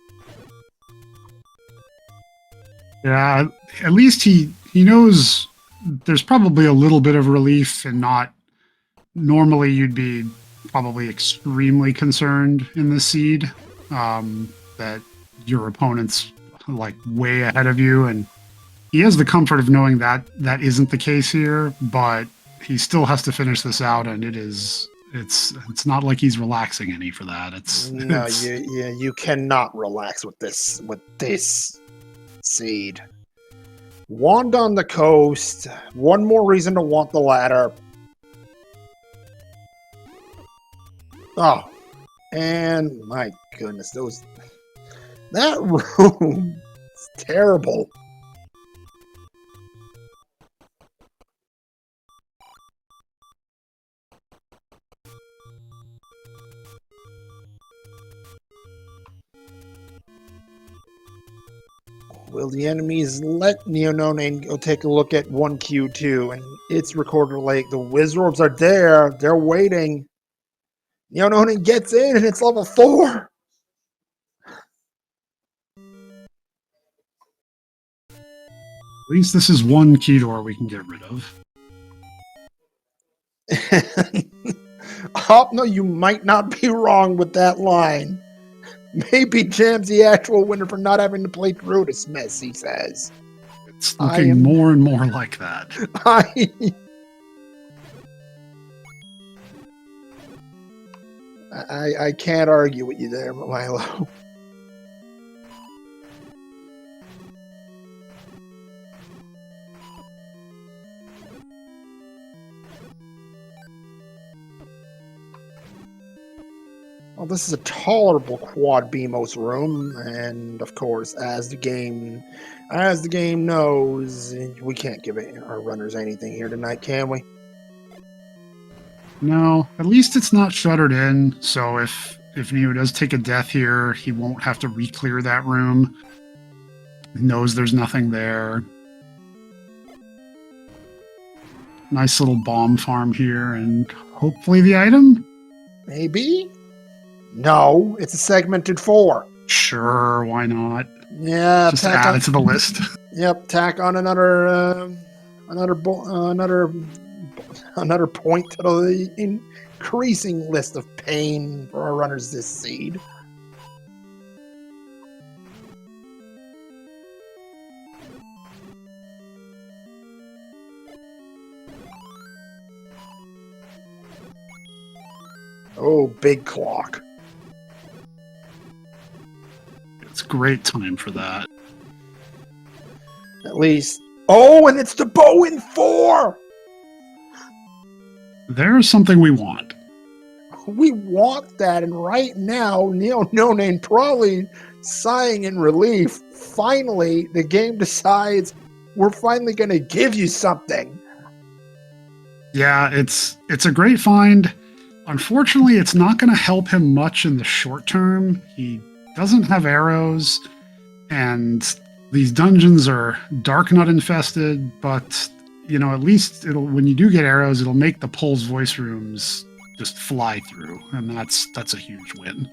Yeah, at least he knows there's probably a little bit of relief and not normally you'd be probably extremely concerned in the seed that your opponent's like way ahead of you, and he has the comfort of knowing that that isn't the case here, but he still has to finish this out, and it's not like he's relaxing any for that. You cannot relax with this seed. Wand on the coast. One more reason to want the ladder. Oh, and my goodness, that room is terrible. Will the enemies let Neononane go take a look at 1Q2 and its recorder lake? The Wizrorbs are there. They're waiting. Neononane gets in and it's level 4. At least this is one key door we can get rid of. Oh, no, you might not be wrong with that line. Maybe Jam's the actual winner for not having to play through this mess, he says. It's looking more and more like that. I can't argue with you there, Milo. Well, this is a tolerable quad BMOS room, and of course, as the game knows, we can't give our runners anything here tonight, can we? No, at least it's not shuttered in, so if Neo does take a death here, he won't have to re-clear that room. He knows there's nothing there. Nice little bomb farm here, and hopefully the item? Maybe? No, it's a segmented 4. Sure, why not? Yeah, just add it to the list. Yep, tack on another point to the increasing list of pain for our runners this seed. Oh, big clock. It's great time for that. At least. Oh, and it's the bow in 4! There's something we want. We want that, and right now, Neononane probably sighing in relief. Finally, the game decides we're finally going to give you something. Yeah, it's a great find. Unfortunately, it's not going to help him much in the short term. He doesn't have arrows, and these dungeons are dark nut infested, but you know, at least when you do get arrows, it'll make the Pulse voice rooms just fly through, and that's a huge win.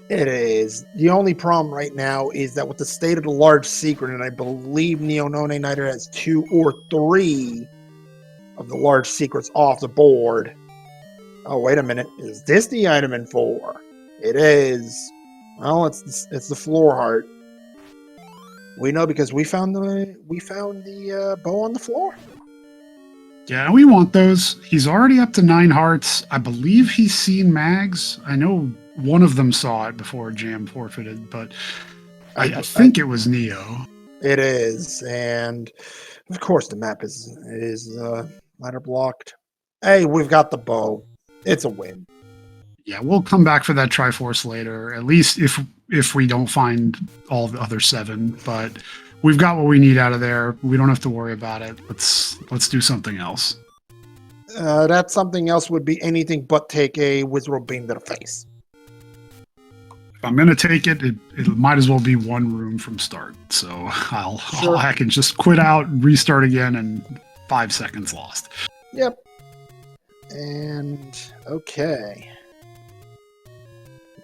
It is. The only problem right now is that with the state of the large secret, and I believe Neononane either has 2 or 3 of the large secrets off the board. Oh, wait a minute. Is this the item in 4? It is. Well, it's the floor heart. We know because we found the bow on the floor. Yeah, we want those. He's already up to 9 hearts. I believe he's seen mags. I know one of them saw it before Jam forfeited, but I think it was Neo. It is, and of course the map is ladder blocked. Hey, we've got the bow. It's a win. Yeah, we'll come back for that Triforce later. At least if we don't find all the other 7, but we've got what we need out of there. We don't have to worry about it. Let's do something else. That something else would be anything but take a Wizard Beam to the face. If I'm gonna take it, it might as well be one room from start. So I can just quit out, restart again, and 5 seconds lost. Yep. And okay.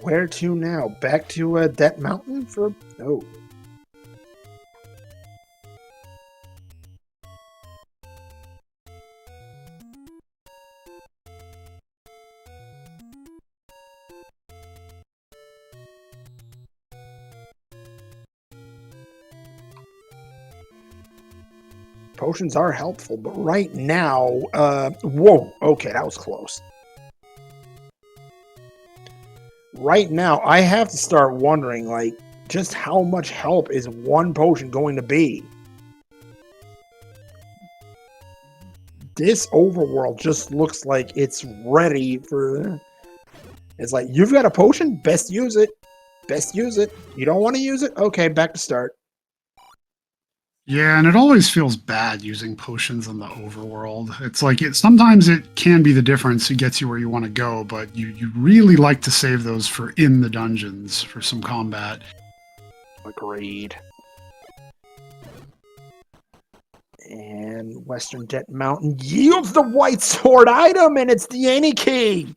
Where to now? Back to that mountain for Potions are helpful, but right now, whoa, okay, that was close. Right now, I have to start wondering, like, just how much help is one potion going to be? This overworld just looks like it's ready for... It's like, you've got a potion? Best use it. Best use it. You don't want to use it? Okay, back to start. Yeah, and it always feels bad using potions in the overworld. It's like sometimes it can be the difference. It gets you where you want to go, but you really like to save those for in the dungeons for some combat. Agreed. And Western Jet Mountain yields the white sword item, and it's the Any Key.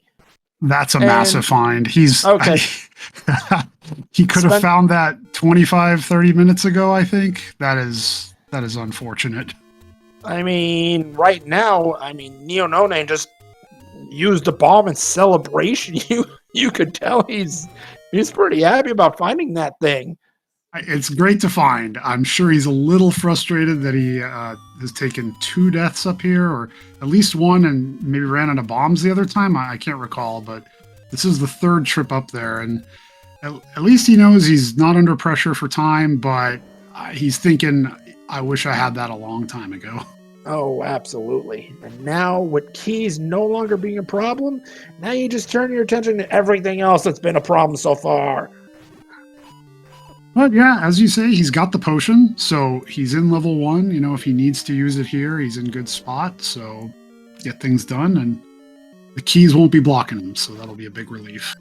That's a massive And find. He's okay, he could have spent. found that 25, 30 minutes ago, I think. That is unfortunate. I mean, right now, I mean, Neononane just used the bomb in celebration. You could tell he's pretty happy about finding that thing. It's great to find. I'm sure he's a little frustrated that he has taken 2 deaths up here, or at least one, and maybe ran out of bombs the other time. I can't recall, but this is the 3rd trip up there, and at least he knows he's not under pressure for time, but he's thinking, I wish I had that a long time ago. Oh, absolutely. And now, with keys no longer being a problem, now you just turn your attention to everything else that's been a problem so far. But yeah, as you say, he's got the potion, so he's in level 1. You know, if he needs to use it here, he's in good spot. So get things done, and the keys won't be blocking him, so that'll be a big relief.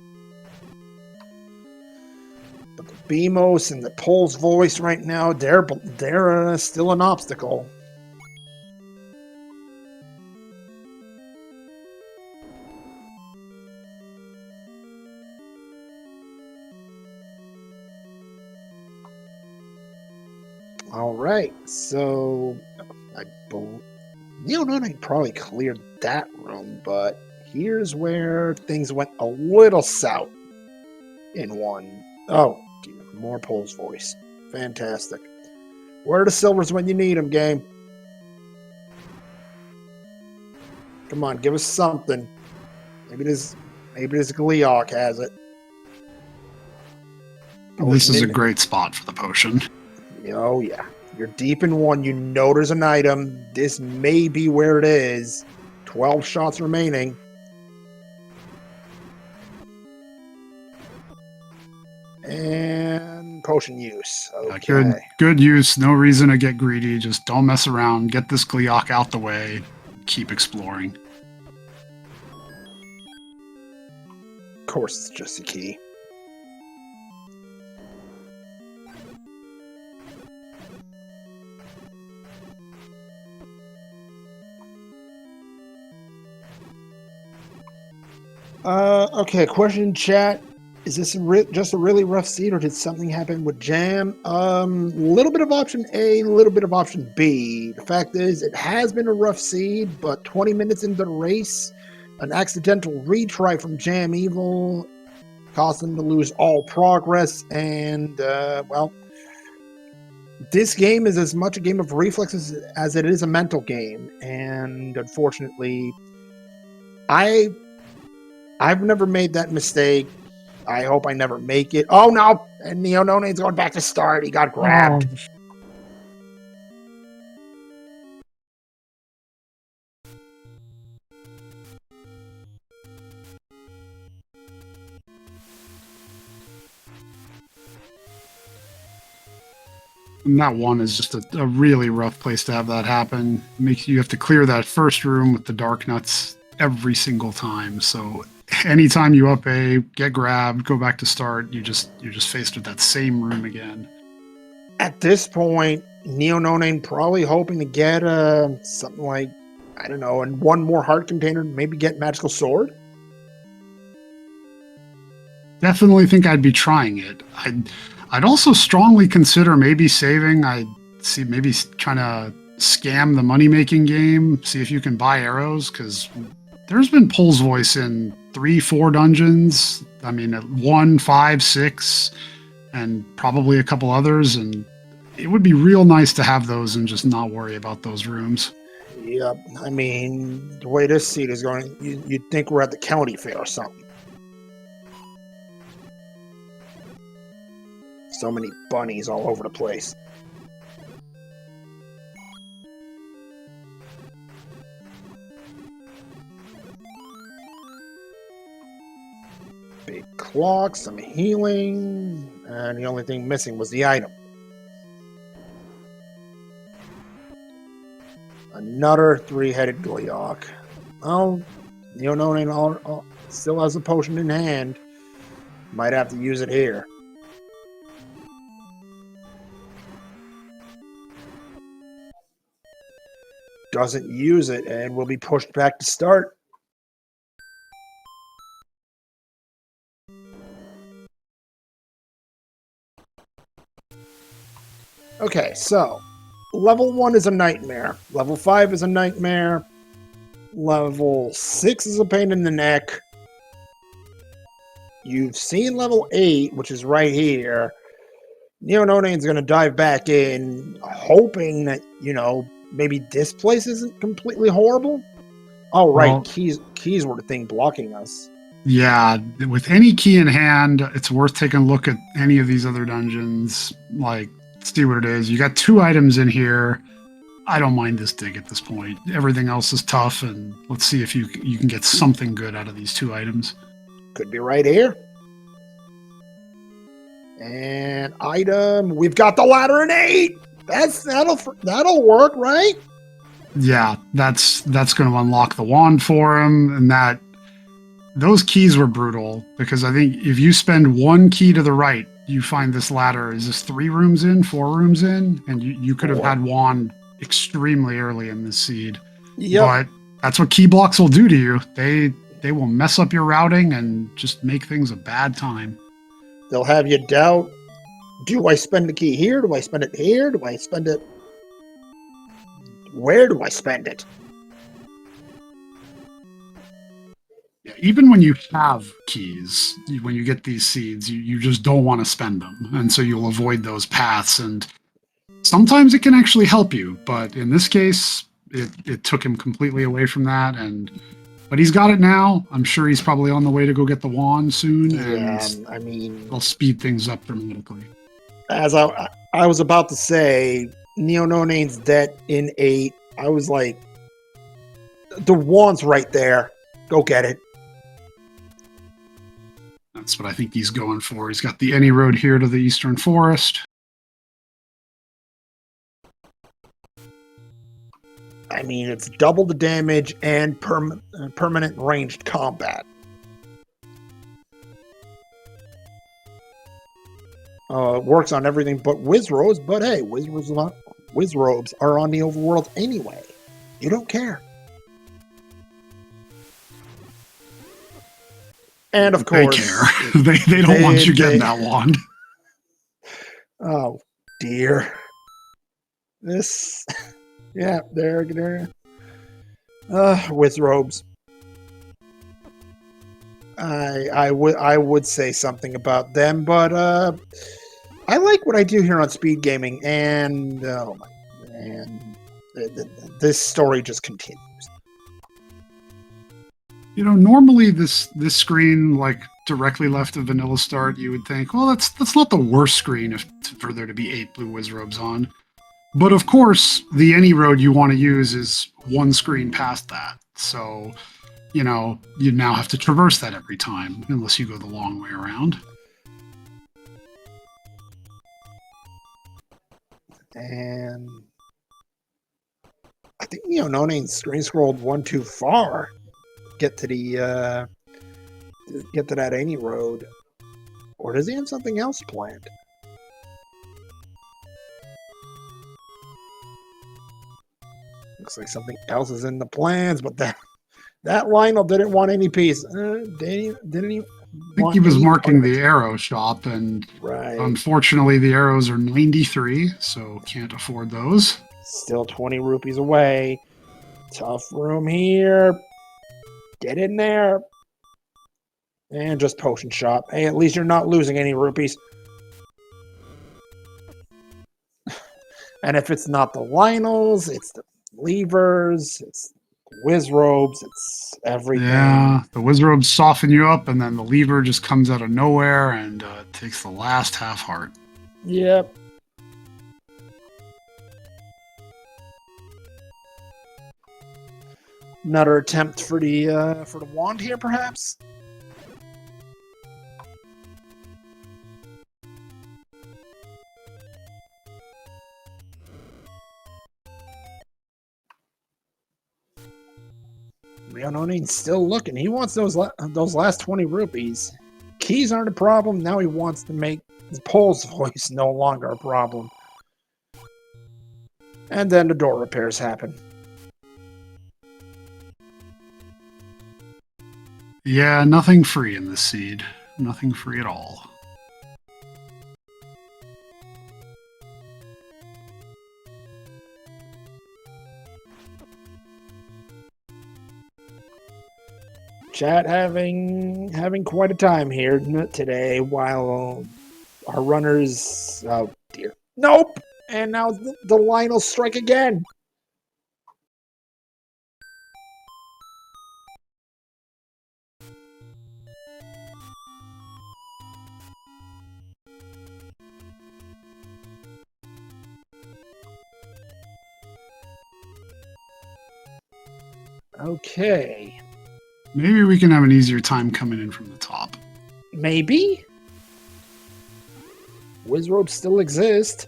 But the BMOS and the Pole's voice right now, they're still an obstacle. All right, so I believe Neononane probably cleared that room, but here's where things went a little south in one. Oh, more Pole's voice. Fantastic. Where are the silvers when you need them, game? Come on, give us something. Maybe this Gleeok has it. This is a great spot for the potion. Oh, yeah. You're deep in one. You know there's an item. This may be where it is. 12 shots remaining. And potion use. Okay. Good use. No reason to get greedy. Just don't mess around. Get this Gleeok out the way. Keep exploring. Of course, it's just a key. Okay, question in chat. Is this just a really rough seed, or did something happen with Jam? Little bit of option A, little bit of option B. The fact is, it has been a rough seed, but 20 minutes into the race, an accidental retry from JamEvil caused them to lose all progress, and, well, this game is as much a game of reflexes as it is a mental game, and unfortunately, I've never made that mistake. I hope I never make it. Oh, no! And Neononane's going back to start. He got grabbed. And that one is just a really rough place to have that happen. You have to clear that first room with the dark nuts every single time. So anytime you up A, get grabbed, go back to start, you're just faced with that same room again. At this point, Neononane probably hoping to get something like, I don't know, and one more heart container, maybe get magical sword. Definitely think I'd be trying it. I'd also strongly consider maybe saving. I'd see maybe trying to scam the money making game, see if you can buy arrows, because there's been Pole's voice in 3, 4 dungeons. I mean, 1, 5, 6, and probably a couple others. And it would be real nice to have those and just not worry about those rooms. Yep. I mean, the way this seat is going, you'd think we're at the county fair or something. So many bunnies all over the place. Big clock, some healing, and the only thing missing was the item. Another 3-headed Gleeok. Oh, Neononane still has a potion in hand. Might have to use it here. Doesn't use it and will be pushed back to start. Okay, so level 1 is a nightmare. Level 5 is a nightmare. Level 6 is a pain in the neck. You've seen level 8, which is right here. Neononane's going to dive back in, hoping that, maybe this place isn't completely horrible. Oh, right. Well, Keys were the thing blocking us. yeah, with any key in hand, it's worth taking a look at any of these other dungeons. Like, see what it is. You got 2 items in here. I don't mind this dig at this point. Everything else is tough, and let's see if you can get something good out of these 2 items. Could be right here. And item, we've got the ladder in 8. That'll work, right? Yeah, that's going to unlock the wand for him, and those keys were brutal because I think if you spend 1 key to the right, you find this ladder. Is this 3 rooms in, 4 rooms in, and you could have had wand extremely early in this seed. Yep. But that's what key blocks will do to you. They will mess up your routing and just make things a bad time. They'll have you doubt, do I spend the key here? Do I spend it here? Do I spend it... Where do I spend it? Yeah, even when you have keys, when you get these seeds, you just don't want to spend them. And so you'll avoid those paths. And sometimes it can actually help you. But in this case, it took him completely away from that. But he's got it now. I'm sure he's probably on the way to go get the wand soon. Yeah, And I mean... it'll speed things up dramatically. As I was about to say, Neononane's debt in 8. I was like, the wand's right there. Go get it. That's what I think he's going for. He's got the any road here to the Eastern Forest. I mean, it's double the damage and permanent ranged combat. It works on everything but Wizrobes, but hey, Wizrobes are on the overworld anyway. You don't care. And of course... They care. they don't want you getting that wand. Oh, dear. This... Yeah, they're Wizrobes. I would say something about them, but I like what I do here on SpeedGaming, and oh my man, this story just continues. Normally this screen, like directly left of Vanilla Start, you would think, well, that's not the worst screen for there to be 8 blue Wizrobes on. But of course, the any road you want to use is 1 screen past that. So, you now have to traverse that every time, unless you go the long way around. And I think Neononane screen scrolled 1 too far. Get to that any road. Or does he have something else planned? Looks like something else is in the plans, but that Lionel didn't want any peace. Didn't he? I think he was marking the arrow shop, and right. Unfortunately, the arrows are 93, so can't afford those. Still 20 rupees away. Tough room here. Get in there. And just potion shop. Hey, at least you're not losing any rupees. And if it's not the Lionels, it's the levers, it's Wizrobes, it's everything. Yeah, the Wizrobes soften you up, and then the lever just comes out of nowhere and takes the last half heart. Yep. Another attempt for the wand here, perhaps. Neononane's still looking. He wants those last 20 rupees. Keys aren't a problem. Now he wants to make Pole's voice no longer a problem. And then the door repairs happen. Yeah, nothing free in this seed. Nothing free at all. Chat having quite a time here today while our runners. Oh dear. Nope. And now the line will strike again. Okay. Maybe we can have an easier time coming in from the top. Maybe. Wizroads still exist.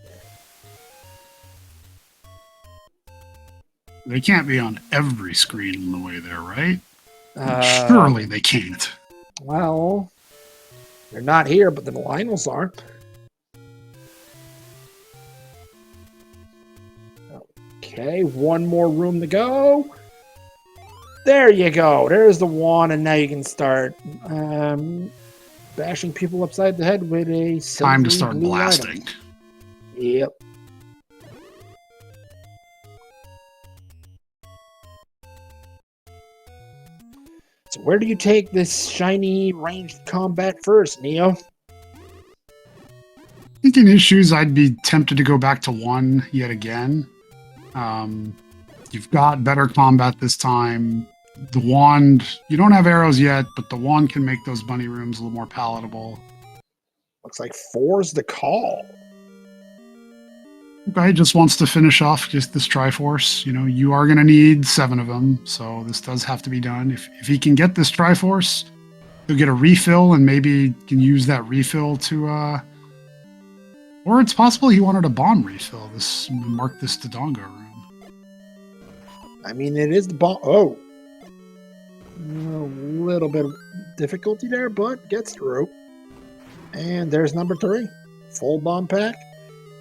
They can't be on every screen on the way there, right? Uh, Surely they can't. Well, they're not here, but the Lionels are. Okay, one more room to go. There you go. There's the wand, and now you can start bashing people upside the head with a Time to silvery start blue blasting. item. Yep. So where do you take this shiny ranged combat first, Neo? I think in his shoes, I'd be tempted to go back to 1 yet again. You've got better combat this time. The wand, you don't have arrows yet, but the wand can make those bunny rooms a little more palatable. Looks like 4's the call. Guy just wants to finish off just this Triforce. You know, you are going to need 7 of them, so this does have to be done. If he can get this Triforce, he'll get a refill, and maybe can use that refill to, or it's possible he wanted a bomb refill. Mark this Dodongo room. I mean, it is the bomb. Oh. A little bit of difficulty there, but gets through. And there's number 3. Full bomb pack.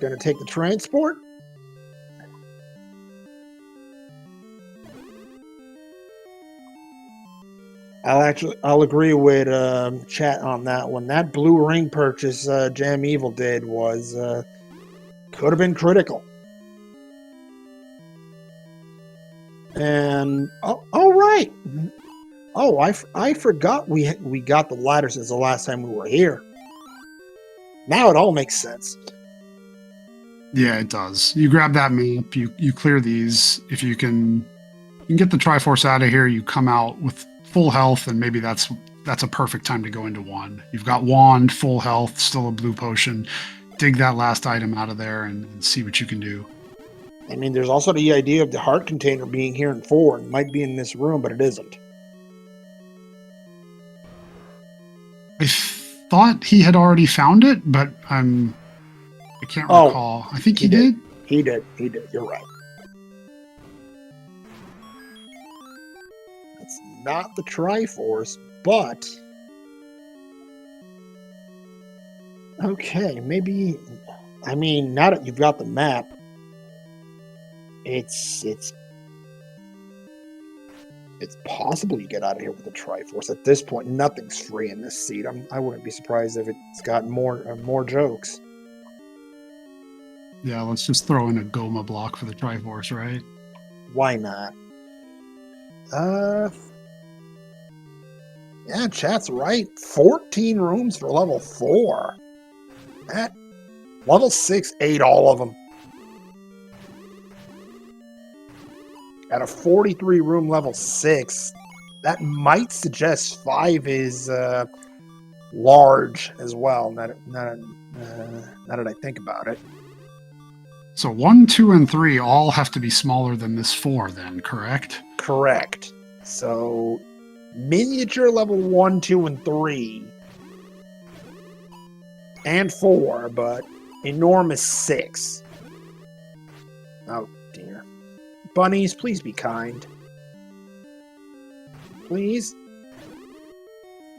Gonna take the transport. I'll agree with chat on that one. That blue ring purchase JamEvil did was could have been critical. And oh right. Oh, I forgot we got the ladder since the last time we were here. Now it all makes sense. Yeah, it does. You grab that map, you clear these. If you can get the Triforce out of here, you come out with full health, and maybe that's a perfect time to go into 1. You've got wand, full health, still a blue potion. Dig that last item out of there and see what you can do. I mean, there's also the idea of the heart container being here in 4. It might be in this room, but it isn't. I thought he had already found it, but I can't recall. I think he did. He did. You're right. It's not the Triforce, but okay, maybe. I mean, now that you've got the map, it's possible you get out of here with the Triforce. At this point, nothing's free in this seat. I wouldn't be surprised if it's got more jokes. Yeah, let's just throw in a Goma block for the Triforce, right? Why not? Yeah, chat's right. 14 rooms for level 4. At level 6, 8 all of them. At a 43 room level 6, that might suggest 5 is large as well. Now that I think about it. So 1, 2, and 3 all have to be smaller than this 4 then, correct? Correct. So miniature level 1, 2, and 3. And 4, but enormous 6. Oh dear. Bunnies, please be kind. Please.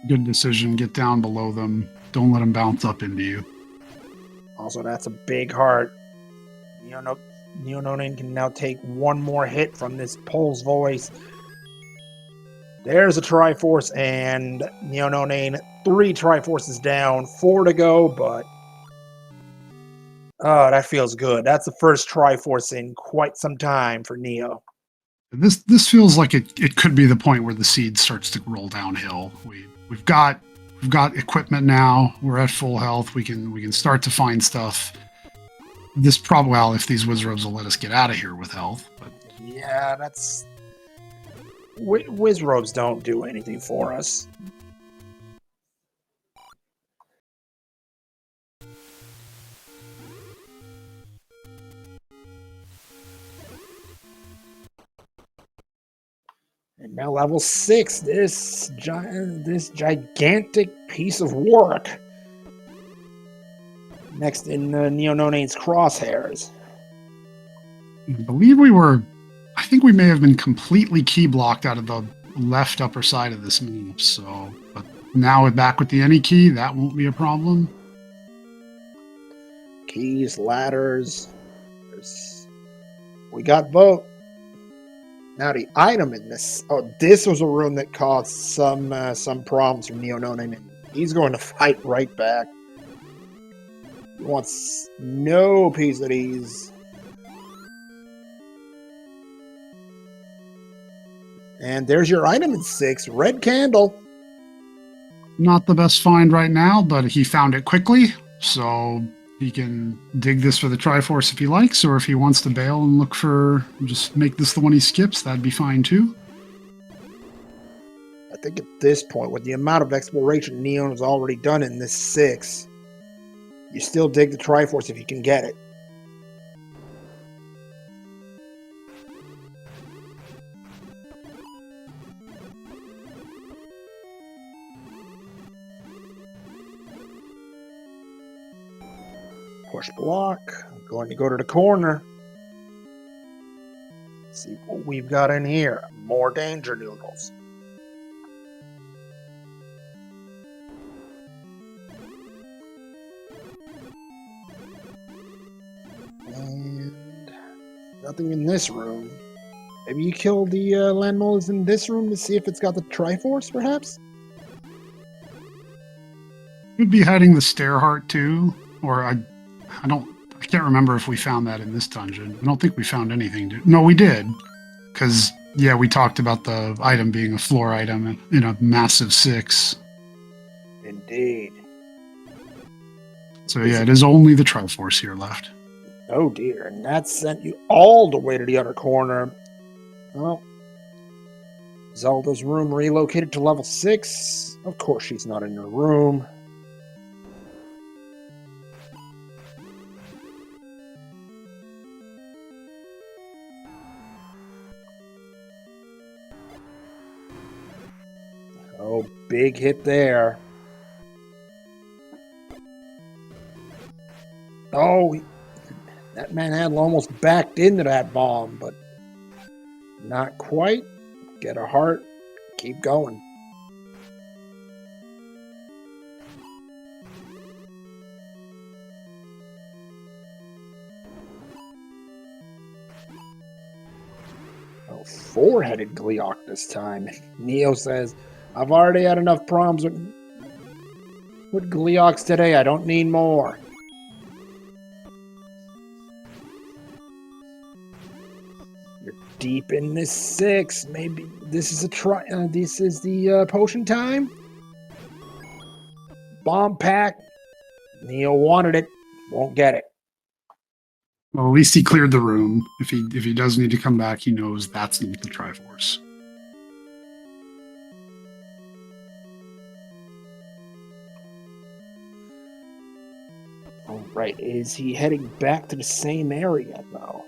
Good decision. Get down below them. Don't let them bounce up into you. Also, that's a big heart. Neononane can now take 1 more hit from this Pole's voice. There's a Triforce, and Neononane 3 Triforces down, 4 to go, but oh, that feels good. That's the first Triforce in quite some time for Neo. This feels like it could be the point where the seed starts to roll downhill. We've got equipment now. We're at full health. We can start to find stuff. This probably, well, if these Wizrobes will let us get out of here with health. But Yeah, that's... Wizrobes don't do anything for us. And now level 6, this gigantic piece of work. Next in Neononane's crosshairs. I think we may have been completely key blocked out of the left upper side of this map. So, but now we're back with the any key. That won't be a problem. Keys, ladders. We got both. Now the item in this. Oh, this was a room that caused some problems for Neononane. He's going to fight right back. He wants no piece of these. And there's your item in 6, red candle. Not the best find right now, but he found it quickly, so he can dig this for the Triforce if he likes, or if he wants to bail and look for, just make this the one he skips, that'd be fine too. I think at this point, with the amount of exploration Neon has already done in this 6, you still dig the Triforce if you can get it. Push block. I'm going to go to the corner. See what we've got in here. More danger noodles. And nothing in this room. Maybe you kill the landmolars in this room to see if it's got the Triforce, perhaps? Could be hiding the Stairheart too, or I can't remember if we found that in this dungeon. I don't think we found anything. No, we did. Because, yeah, we talked about the item being a floor item in a massive 6. Indeed. So, yeah, it is only the Triforce here left. Oh, dear. And that sent you all the way to the other corner. Well, Zelda's room relocated to level 6. Of course she's not in her room. Oh, big hit there. Oh, that manhandle almost backed into that bomb, but not quite. Get a heart. Keep going. Oh, 4-headed Gleeok this time. Neo says, I've already had enough problems with Gleeoks today. I don't need more. You're deep in this 6. Maybe this is this is the potion time. Bomb pack. Neo wanted it. Won't get it. Well, at least he cleared the room. If he does need to come back, he knows that's not the Triforce. All right, is he heading back to the same area though?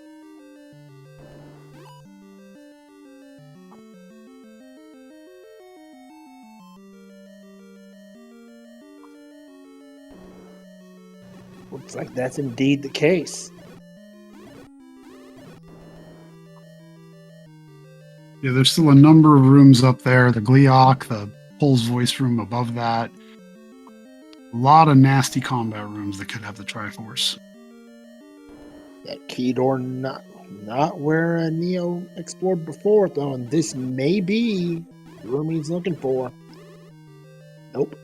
Looks like that's indeed the case. Yeah, there's still a number of rooms up there. The Gleeok, the Pole's voice room above that. A lot of nasty combat rooms that could have the Triforce. That key door not where Neo explored before though, and this may be the room he's looking for. Nope.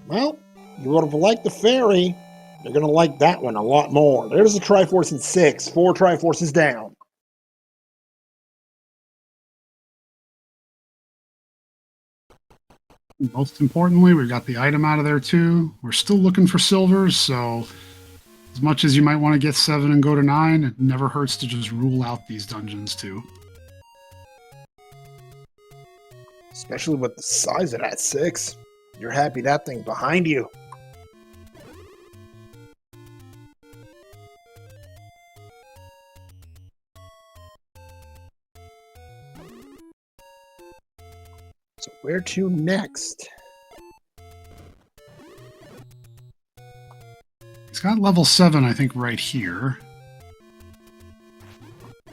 Well, you would have liked the fairy. You're going to like that one a lot more. There's a Triforce in 6. 4 Triforces down. Most importantly, we got the item out of there too. We're still looking for silvers, so as much as you might want to get 7 and go to 9, it never hurts to just rule out these dungeons too. Especially with the size of that 6. You're happy that thing's behind you. So where to next? He's got level 7, I think, right here.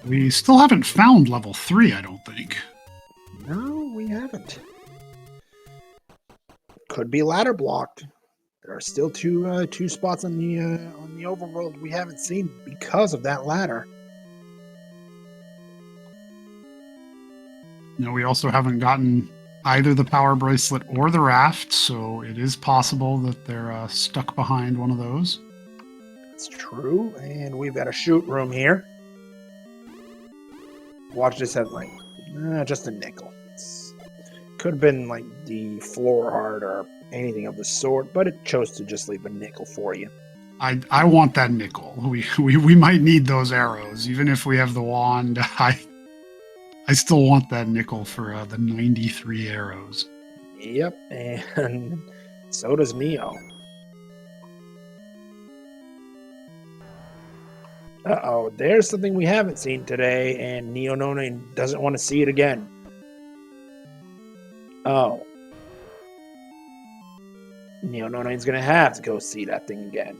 We still haven't found level 3, I don't think. No, we haven't. Could be ladder blocked. There are still two spots on the overworld we haven't seen because of that ladder. You know, we also haven't gotten either the power bracelet or the raft, so it is possible that they're stuck behind one of those. It's true, and we've got a shoot room here. Watch this have like just a nickel. Could have been like the floor heart or anything of the sort, but it chose to just leave a nickel for you. I want that nickel. We might need those arrows, even if we have the wand. I still want that nickel for the 93 arrows. Yep, and so does Neo. Uh-oh, there's something we haven't seen today, and Neononane doesn't want to see it again. Oh. Neononane's gonna have to go see that thing again.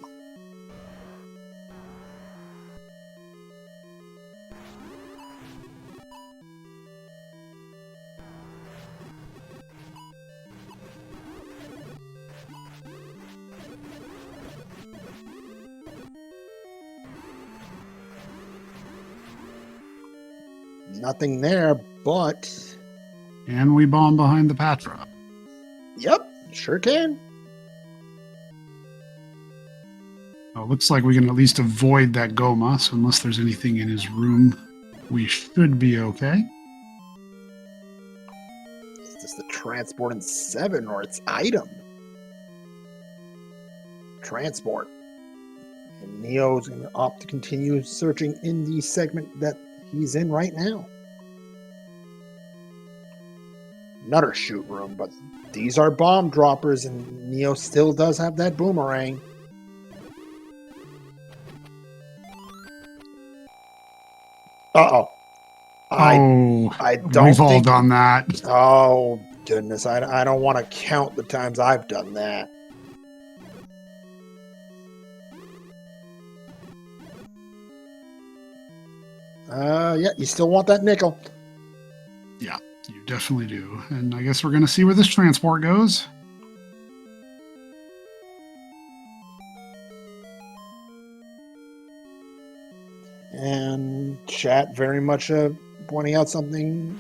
Nothing there, but... And we bomb behind the Patra. Yep, sure can. Well, looks like we can at least avoid that Goma, so unless there's anything in his room, we should be okay. Is this the transport in 7 or its item? Transport. And Neo's going to opt to continue searching in the segment that he's in right now. Another shoot room, but these are bomb droppers, and Neo still does have that boomerang. Uh-oh. I don't we've all think... done that. Oh, goodness. I don't want to count the times I've done that. Yeah, you still want that nickel. Yeah, you definitely do. And I guess we're going to see where this transport goes. And chat very much pointing out something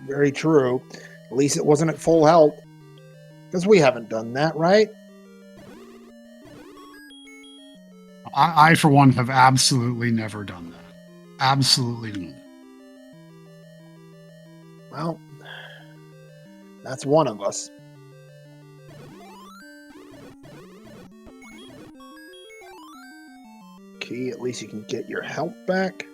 very true. At least it wasn't at full health. Because we haven't done that, right? I, for one, have absolutely never done that. Absolutely not. Well, that's one of us. Okay, at least you can get your health back.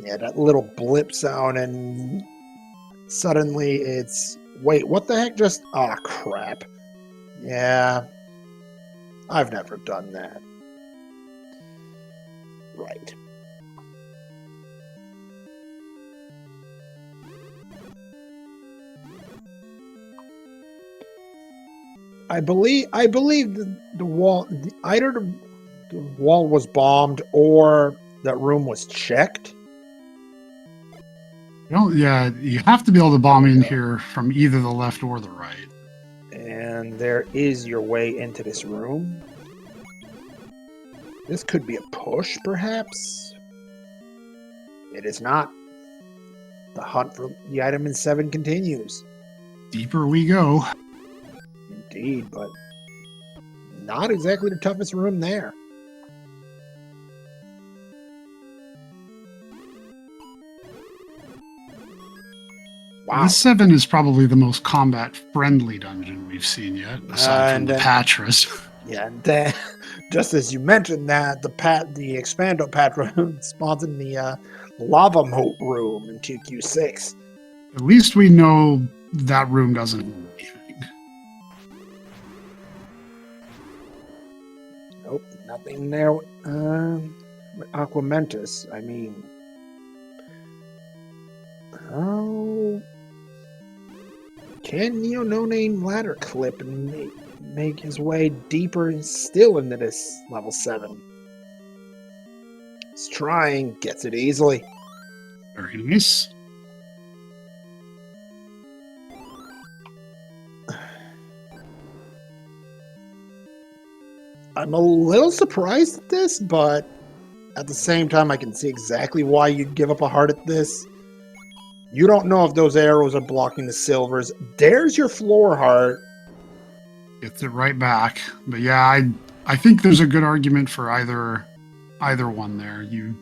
Yeah, that little blip sound, and suddenly it's... Wait, what the heck just... Ah, crap. Yeah, I've never done that. Right. I believe the wall... Either the wall was bombed or that room was checked. Yeah, you have to be able to bomb in here from either the left or the right. And there is your way into this room. This could be a push, perhaps? It is not. The hunt for the item in 7 continues. Deeper we go. Indeed, but not exactly the toughest room there. Wow. This 7 is probably the most combat-friendly dungeon we've seen yet, aside from the Patras. Yeah, and then, just as you mentioned that, the Expando Patron spawns in the Lava Moat room in 2Q6. At least we know that room doesn't have anything. Nope, nothing there. Aquamentus, I mean... Oh... Can Neononane ladder clip and make his way deeper still into this level 7? He's trying, gets it easily. Very nice. I'm a little surprised at this, but at the same time, I can see exactly why you'd give up a heart at this. You don't know if those arrows are blocking the silvers. There's your floor heart. Gets it right back. But yeah, I think there's a good argument for either one there. You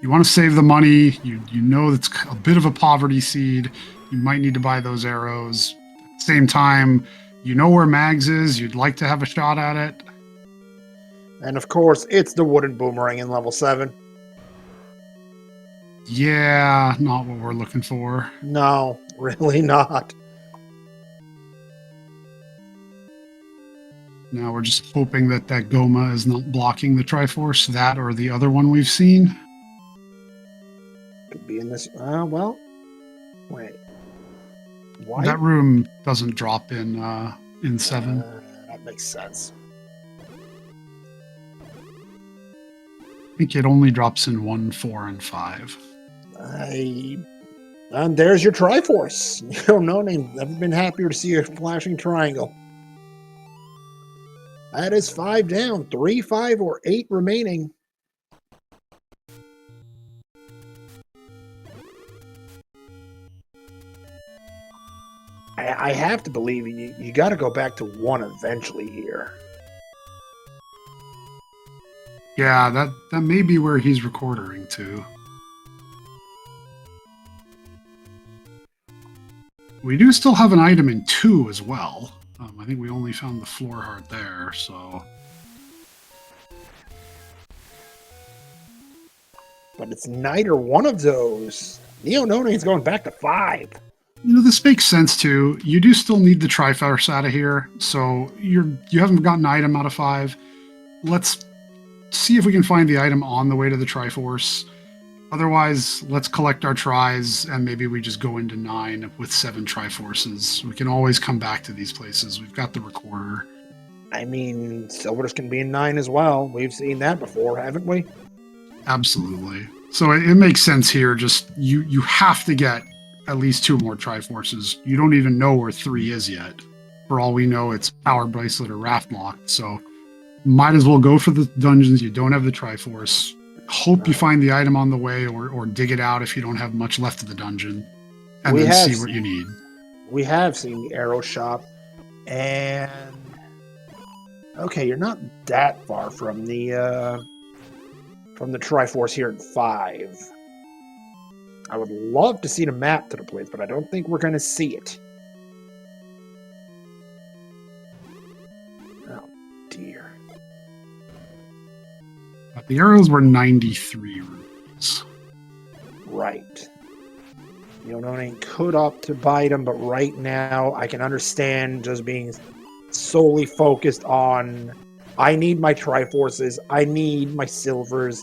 want to save the money. You know it's a bit of a poverty seed. You might need to buy those arrows. At the same time, you know where Mags is. You'd like to have a shot at it. And of course, it's the wooden boomerang in level 7. Yeah, not what we're looking for. No, really not. Now we're just hoping that Goma is not blocking the Triforce, that or the other one we've seen. Could be in this... well... Wait. Why? That room doesn't drop in 7. That makes sense. I think it only drops in 1, 4, and 5. And there's your Triforce. Neononane, never been happier to see a flashing triangle. That is 5 down, 3, 5, or 8 remaining. I have to believe you got to go back to 1 eventually here. Yeah, that may be where he's recording to. We do still have an item in 2 as well. I think we only found the floor heart there, so... But it's neither one of those. Neononane's going back to 5. You know, this makes sense too. You do still need the Triforce out of here, so you haven't gotten an item out of 5. Let's see if we can find the item on the way to the Triforce. Otherwise, let's collect our tries, and maybe we just go into 9 with 7 Triforces. We can always come back to these places. We've got the recorder. I mean, silvers can be in 9 as well. We've seen that before, haven't we? Absolutely. So it makes sense here. Just you have to get at least 2 more Triforces. You don't even know where 3 is yet. For all we know, it's Power Bracelet or Raft Locked. So might as well go for the dungeons. You don't have the Triforce. Hope you find the item on the way, or dig it out if you don't have much left of the dungeon, and then see what you need. We have seen the arrow shop, and okay, you're not that far from the Triforce here at 5. I would love to see the map to the place, but I don't think we're going to see it. Oh dear. The arrows were 93 rupees. Right. Neononane could opt to buy them, but right now I can understand just being solely focused on, I need my Triforces, I need my silvers.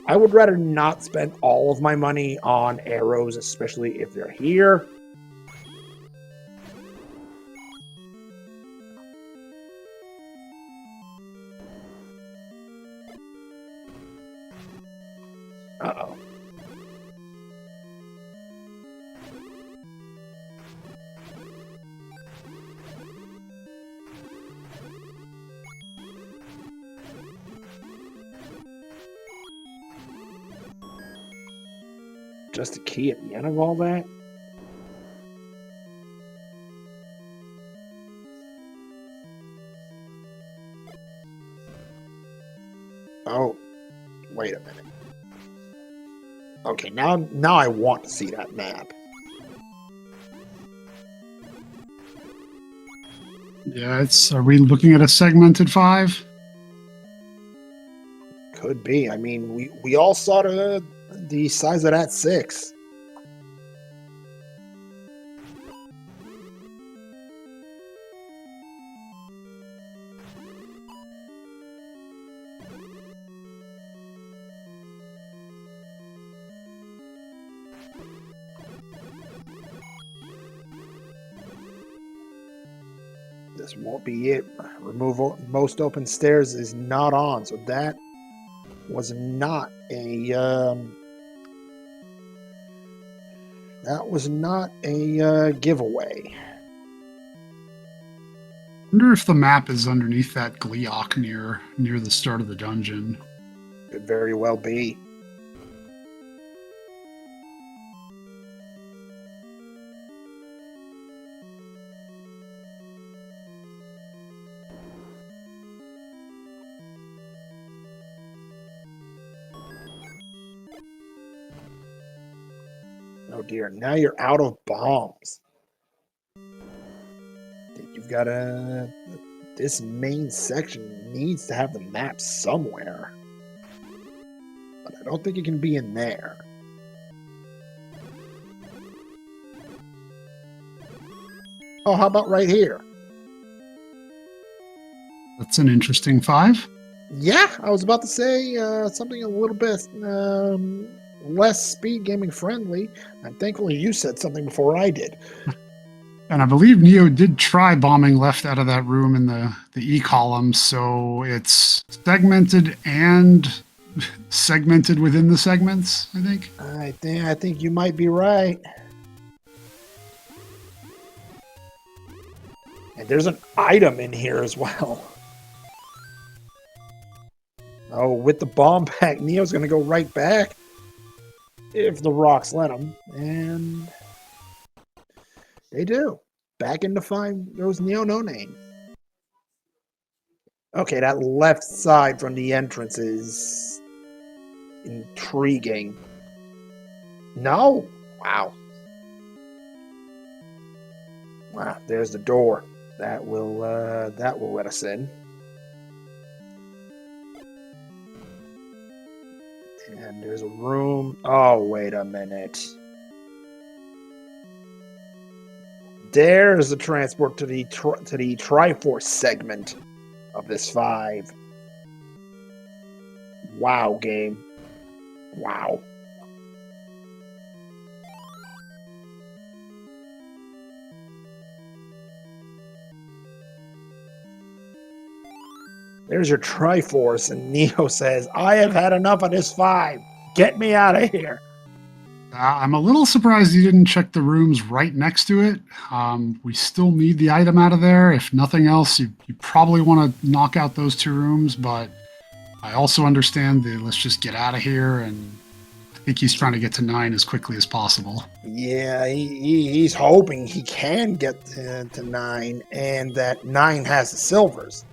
I would rather not spend all of my money on arrows, especially if they're here. Uh-oh. just a key at the end of all that? Oh, wait a minute. Okay, now I want to see that map. Yeah, are we looking at a segmented 5? Could be. I mean, we all saw the size of that 6. This won't be it. Remove most open stairs is not on, so that was not a giveaway. I wonder if the map is underneath that Gleeok near the start of the dungeon. Could very well be. Oh dear, now you're out of bombs. You've got this main section needs to have the map somewhere. But I don't think it can be in there. Oh, how about right here? That's an interesting 5. Yeah, I was about to say something a little bit less speed gaming friendly. And thankfully you said something before I did. And I believe Neo did try bombing left out of that room in the E column, so it's segmented and segmented within the segments, I think. I think you might be right. And there's an item in here as well. Oh, with the bomb pack, Neo's going to go right back. If the rocks let him. And they do. Back in to find those Neononane. Okay, that left side from the entrance is intriguing. No? Wow. Wow, there's the door. That will let us in. And there's a room. Oh, wait a minute. There's the transport to the Triforce segment of this 5. Wow, game. Wow. There's your Triforce, and Neo says, I have had enough of this 5. Get me out of here. I'm a little surprised you didn't check the rooms right next to it. We still need the item out of there. If nothing else, you probably want to knock out those 2 rooms, but I also understand the let's just get out of here, and I think he's trying to get to 9 as quickly as possible. Yeah, he's hoping he can get to 9, and that 9 has the silvers.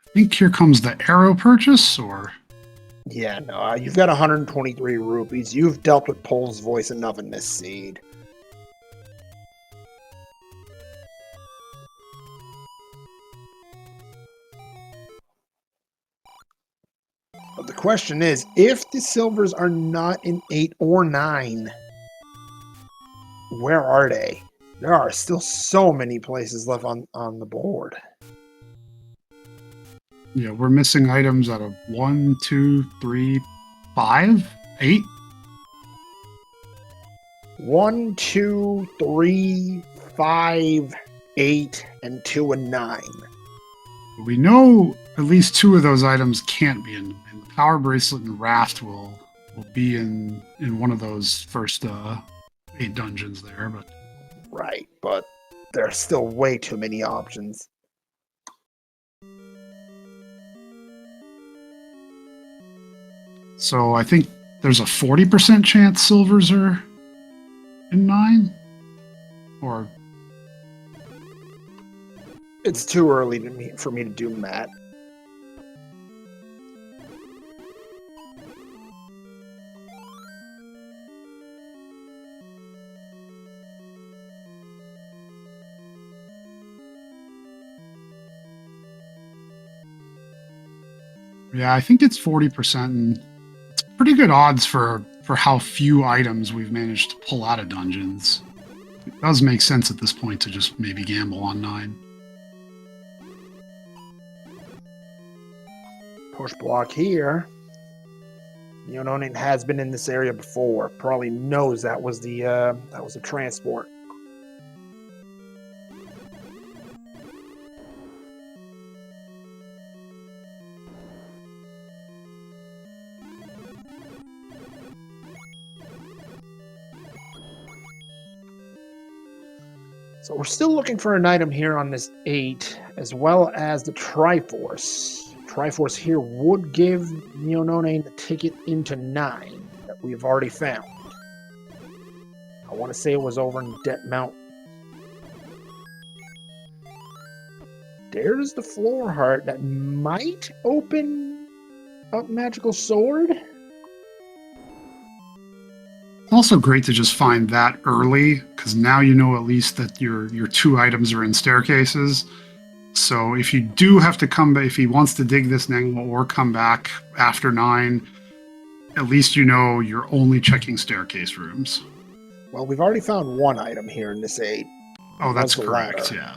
I think here comes the arrow purchase, or? Yeah, no, you've got 123 rupees. You've dealt with Pole's voice enough in this seed. But the question is, if the silvers are not in 8 or 9, where are they? There are still so many places left on the board. Yeah, we're missing items out of 1, 2, 3, 5, 8. 1, 2, 3, 5, 8, and 2 and 9. We know at least 2 of those items can't be in. And the power bracelet and raft will will be in one of those first 8 dungeons there, but Right, but there's still way too many options. so I think there's a 40% chance silvers are in 9, or It's too early for me to do math. yeah, I think it's 40%, and it's pretty good odds for how few items we've managed to pull out of dungeons. It does make sense at this point to just maybe gamble on 9. Push block here. Neononane has been in this area before. Probably knows that was the transport. So we're still looking for an item here on this 8, as well as the Triforce. Triforce here would give Neononane the ticket into 9 that we've already found. I want to say it was over in Debt Mountain. There's the floor heart that might open up Magical Sword. It's also great to just find that early, because now you know at least that your 2 items are in staircases. So if you do have to come back, if he wants to dig this now or come back after 9, at least you know you're only checking staircase rooms. Well, we've already found 1 item here in this 8. Oh, that's the correct, ladder. yeah.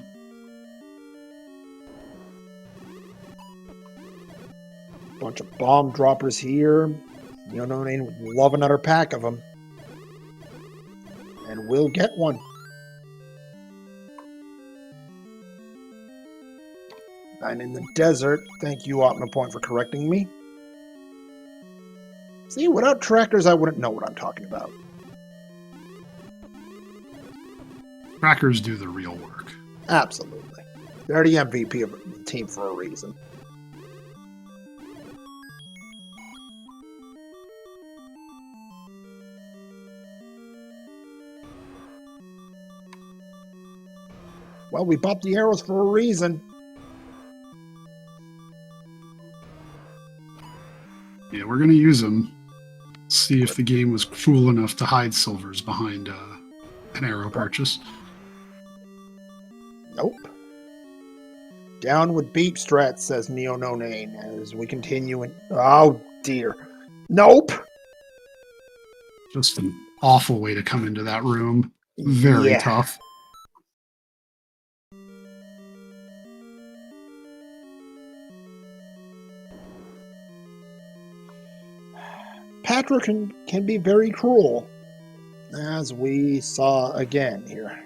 Bunch of bomb droppers here. Neononane would love another pack of them. And we'll get one. And in the desert, thank you, OptimaPoint, for correcting me. See, without trackers, I wouldn't know what I'm talking about. Trackers do the real work. Absolutely. They're the MVP of the team for a reason. Well, we popped the arrows for a reason. Yeah, we're going to use them. See if the game was cruel enough to hide silvers behind an arrow purchase. Nope. Down with beep strat, says Neononane, as we continue in... Oh, dear. Nope! Just an awful way to come into that room. Very tough. Patrick can be very cruel, as we saw again here.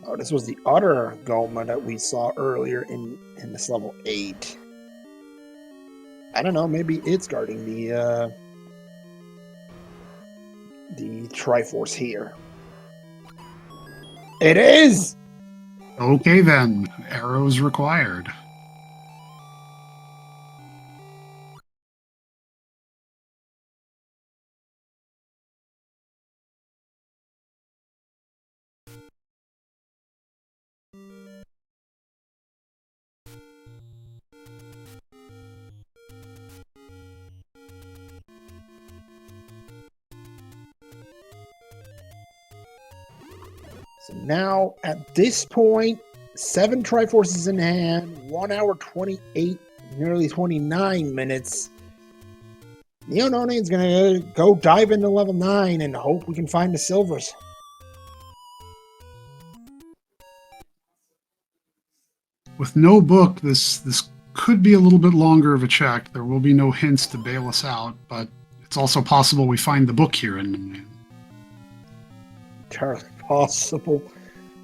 Oh, this was the other Goma that we saw earlier in this level 8. I don't know, maybe it's guarding the Triforce here. It is! Okay then, arrows required. So now, at this point, 7 Triforces in hand, 1 hour 28, nearly 29 minutes. Neononane's gonna go dive into level 9 and hope we can find the silvers. with no book, this could be a little bit longer of a check. There will be no hints to bail us out, but it's also possible we find the book here. And Entirely possible.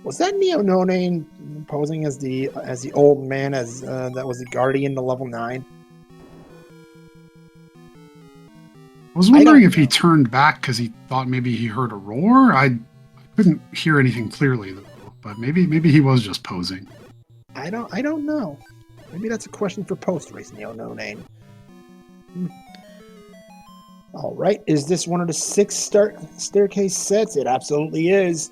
Was that Neononane posing as the old man that was the guardian to level 9? I was wondering if he turned back because he thought maybe he heard a roar. I couldn't hear anything clearly though, but maybe he was just posing. I don't know. Maybe that's a question for post race Neononane. All right, is this one of the 6 staircase sets? It absolutely is.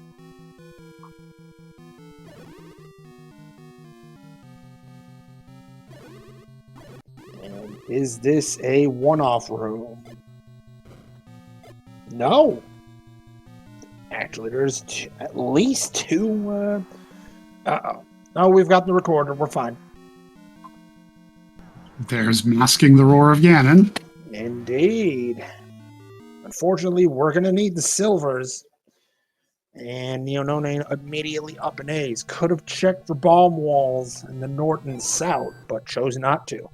And is this a one-off room? No. Actually, there's at least 2. Oh, we've got the recorder. We're fine. There's masking the roar of Ganon. Indeed. Unfortunately, we're going to need the silvers. And Neononane immediately up in A's. Could have checked for bomb walls in the north and south, but chose not to.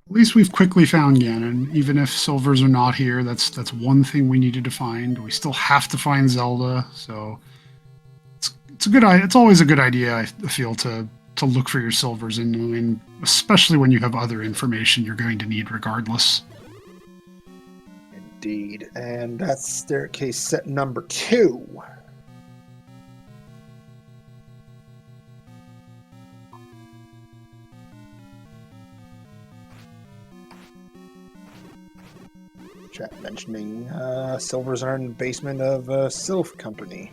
At least we've quickly found Ganon. Even if silvers are not here, that's one thing we needed to find. We still have to find Zelda, so it's a good. It's always a good idea, I feel, to look for your silvers, and especially when you have other information you're going to need regardless. Indeed, and that's staircase set number 2. Chat mentioning silvers are in the basement of Sylph Company.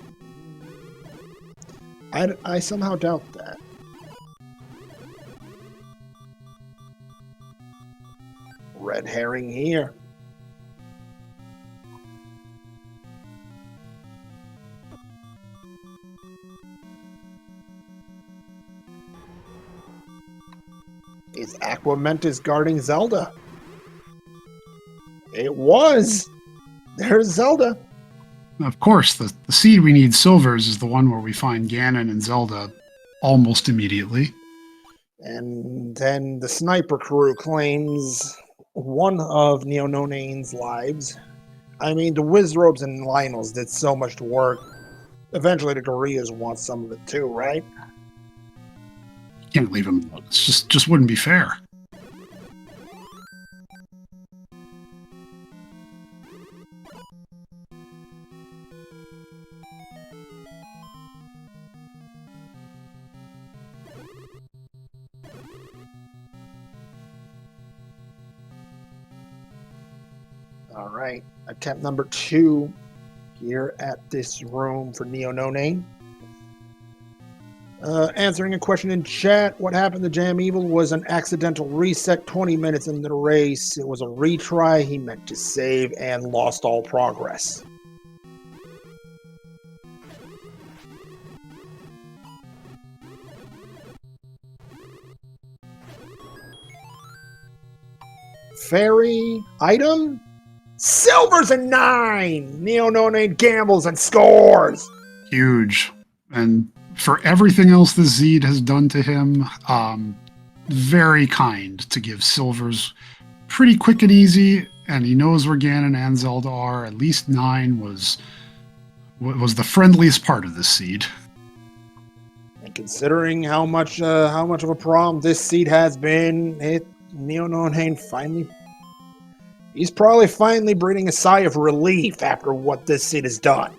I somehow doubt that. Red herring here. Is Aquamentus guarding Zelda? It was! There's Zelda! Of course, the seed we need silvers is the one where we find Ganon and Zelda almost immediately. And then the sniper crew claims one of Neononane's lives. I mean, the Wizrobes and Lionels did so much work. Eventually the Gorillas want some of it too, right? Can't leave them. It just wouldn't be fair. All right, attempt number 2 here at this room for Neononane. Answering a question in chat, what happened to JamEvil was an accidental reset 20 minutes into the race. It was a retry. He meant to save and lost all progress. Fairy item? Silver's a 9! Neononane gambles and scores! Huge. And for everything else the Zed has done to him, very kind to give silvers pretty quick and easy, and he knows where Ganon and Zelda are. At least 9 was the friendliest part of this seed. And considering how much of a problem this seed has been, Neononane he's probably finally breathing a sigh of relief after what this seed has done.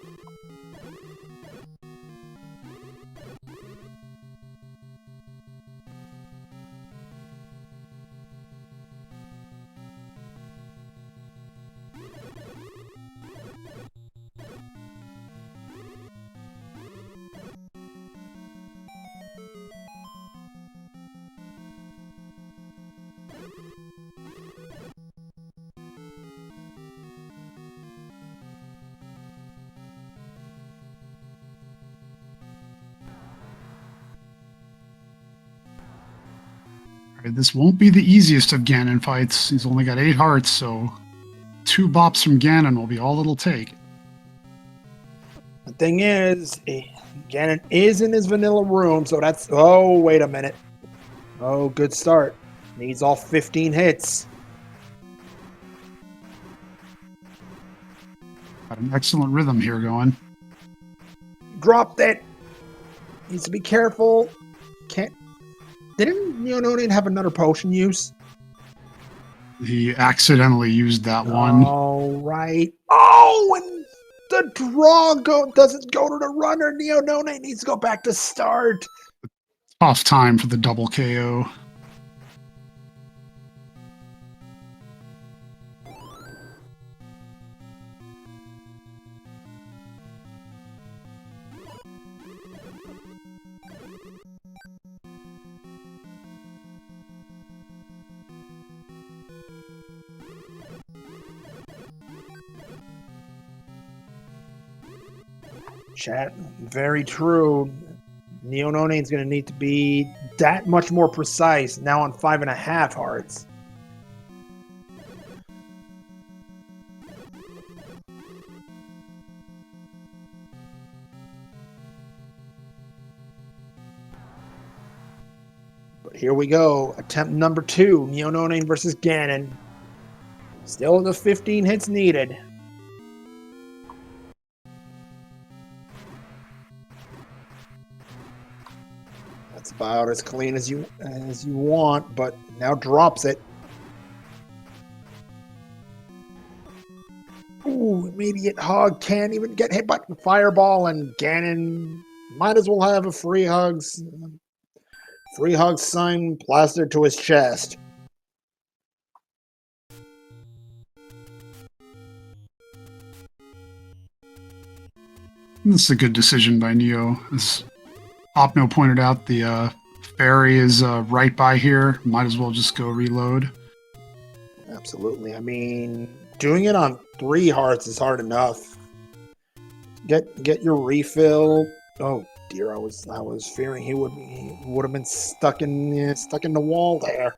This won't be the easiest of Ganon fights. He's only got 8 hearts, so 2 bops from Ganon will be all it'll take. The thing is, Ganon is in his vanilla room, so that's... Oh, wait a minute. Oh, good start. Needs all 15 hits. Got an excellent rhythm here going. Dropped it. Needs to be careful. Can't... Didn't Neononane have another potion use? He accidentally used that one. Oh, right. Oh, and the draw doesn't go to the runner. Neononane needs to go back to start. Off time for the double KO. Chat, very true. Neononane's going to need to be that much more precise now on 5.5 hearts. But here we go. Attempt number 2. Neononane versus Ganon. Still the 15 hits needed. That's about as clean as you want, but now drops it. Ooh, immediate hug. Can't even get hit by the fireball, and Ganon might as well have a free hug sign plastered to his chest. This is a good decision by Neo. As Opno pointed out, the fairy is right by here. Might as well just go reload. Absolutely. I mean, doing it on 3 hearts is hard enough. Get your refill. Oh dear, I was fearing he would have been stuck in the wall there.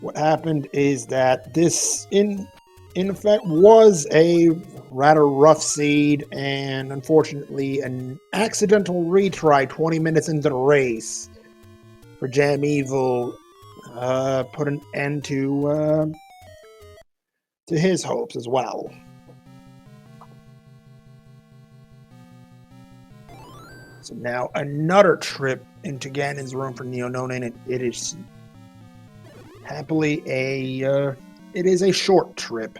What happened is that this, in effect, was a rather rough seed, and unfortunately, an accidental retry 20 minutes into the race for JamEvil put an end to his hopes as well. So now another trip into Ganon's room for Neononane, and it is happily it is a short trip.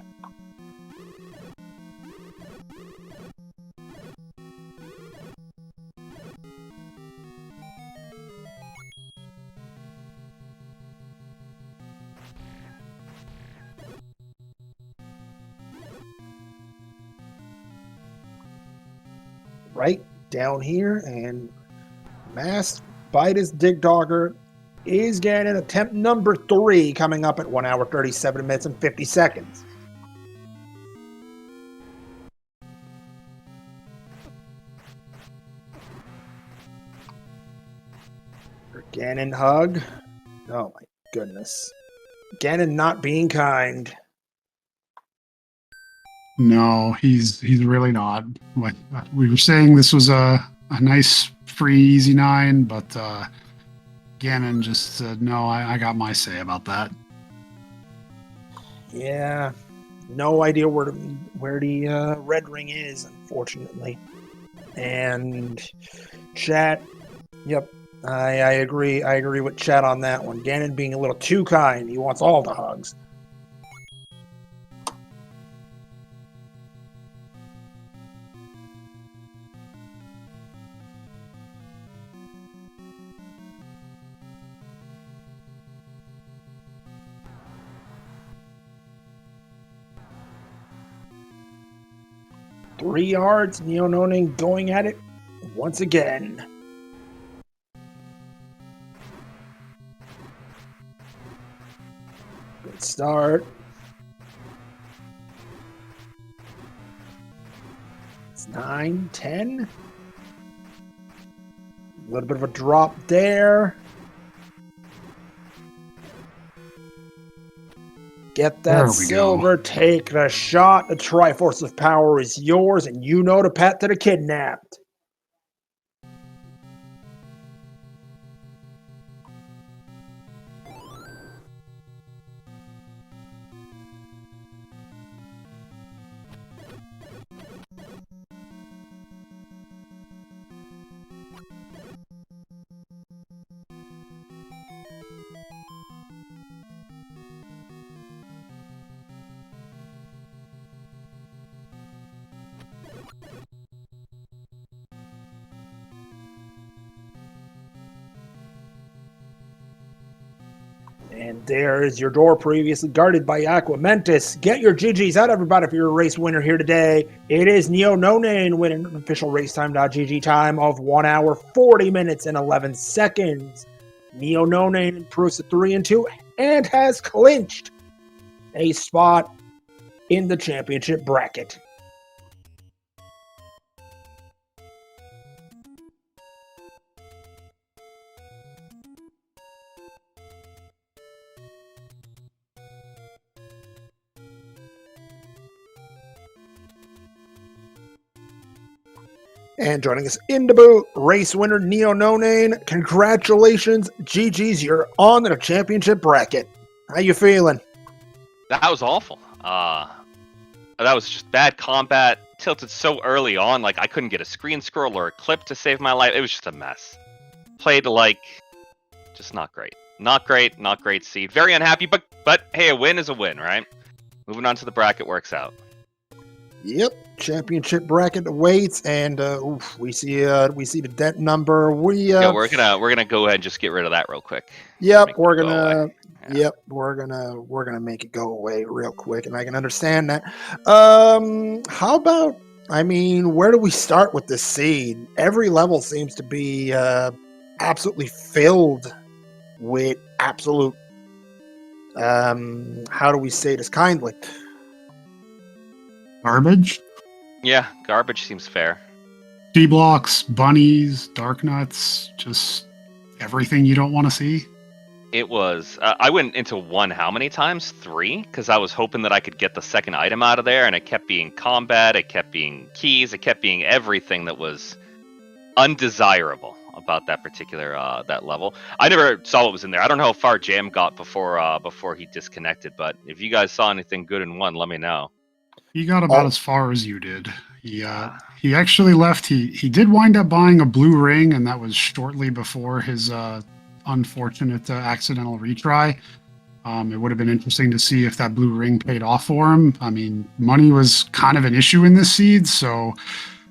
Right down here, and masked Bitus Digdogger is Ganon. Attempt number 3 coming up at 1 hour 37 minutes and 50 seconds. Ganon hug. Oh my goodness. Ganon not being kind. No, he's really not. Like we were saying, this was a nice free easy 9, but Ganon just said, no, I got my say about that. Yeah, no idea where the red ring is, unfortunately. And chat, yep, I agree. I agree with chat on that one. Ganon being a little too kind. He wants all the hugs. Three yards, Neononane going at it once again. Good start. 9, 10. A little bit of a drop there. Get that silver, take the shot. The Triforce of Power is yours, and you know the path to the kidnapped. And there is your door previously guarded by Aquamentus. Get your GGs out, everybody, if you're a race winner here today. It is Neononane winning an official racetime.gg time of 1 hour, 40 minutes, and 11 seconds. Neononane improves to 3-2 and has clinched a spot in the championship bracket. And joining us in the booth, race winner Neononane. Congratulations, GG's, you're on the championship bracket. How you feeling? That was awful. That was just bad combat, tilted so early on, like I couldn't get a screen scroll or a clip to save my life. It was just a mess. Played like, just not great. Not great seed. Very unhappy, but hey, a win is a win, right? Moving on to the bracket works out. Yep, championship bracket awaits, and we see the debt number. Yeah, we're gonna go ahead and just get rid of that real quick. Yep, we're gonna make it go away real quick, and I can understand that. How about? I mean, where do we start with this seed? Every level seems to be absolutely filled with absolute. How do we say this kindly? Garbage? Yeah, garbage seems fair. D-blocks, bunnies, dark nuts, just everything you don't want to see. It was, I went into one how many times? 3? Because I was hoping that I could get the second item out of there, and it kept being combat, it kept being keys, it kept being everything that was undesirable about that particular, that level. I never saw what was in there. I don't know how far Jam got before he disconnected, but if you guys saw anything good in one, let me know. He got about as far as you did. He actually left. He did wind up buying a blue ring, and that was shortly before his unfortunate accidental retry. It would have been interesting to see if that blue ring paid off for him. I mean, money was kind of an issue in this seed, so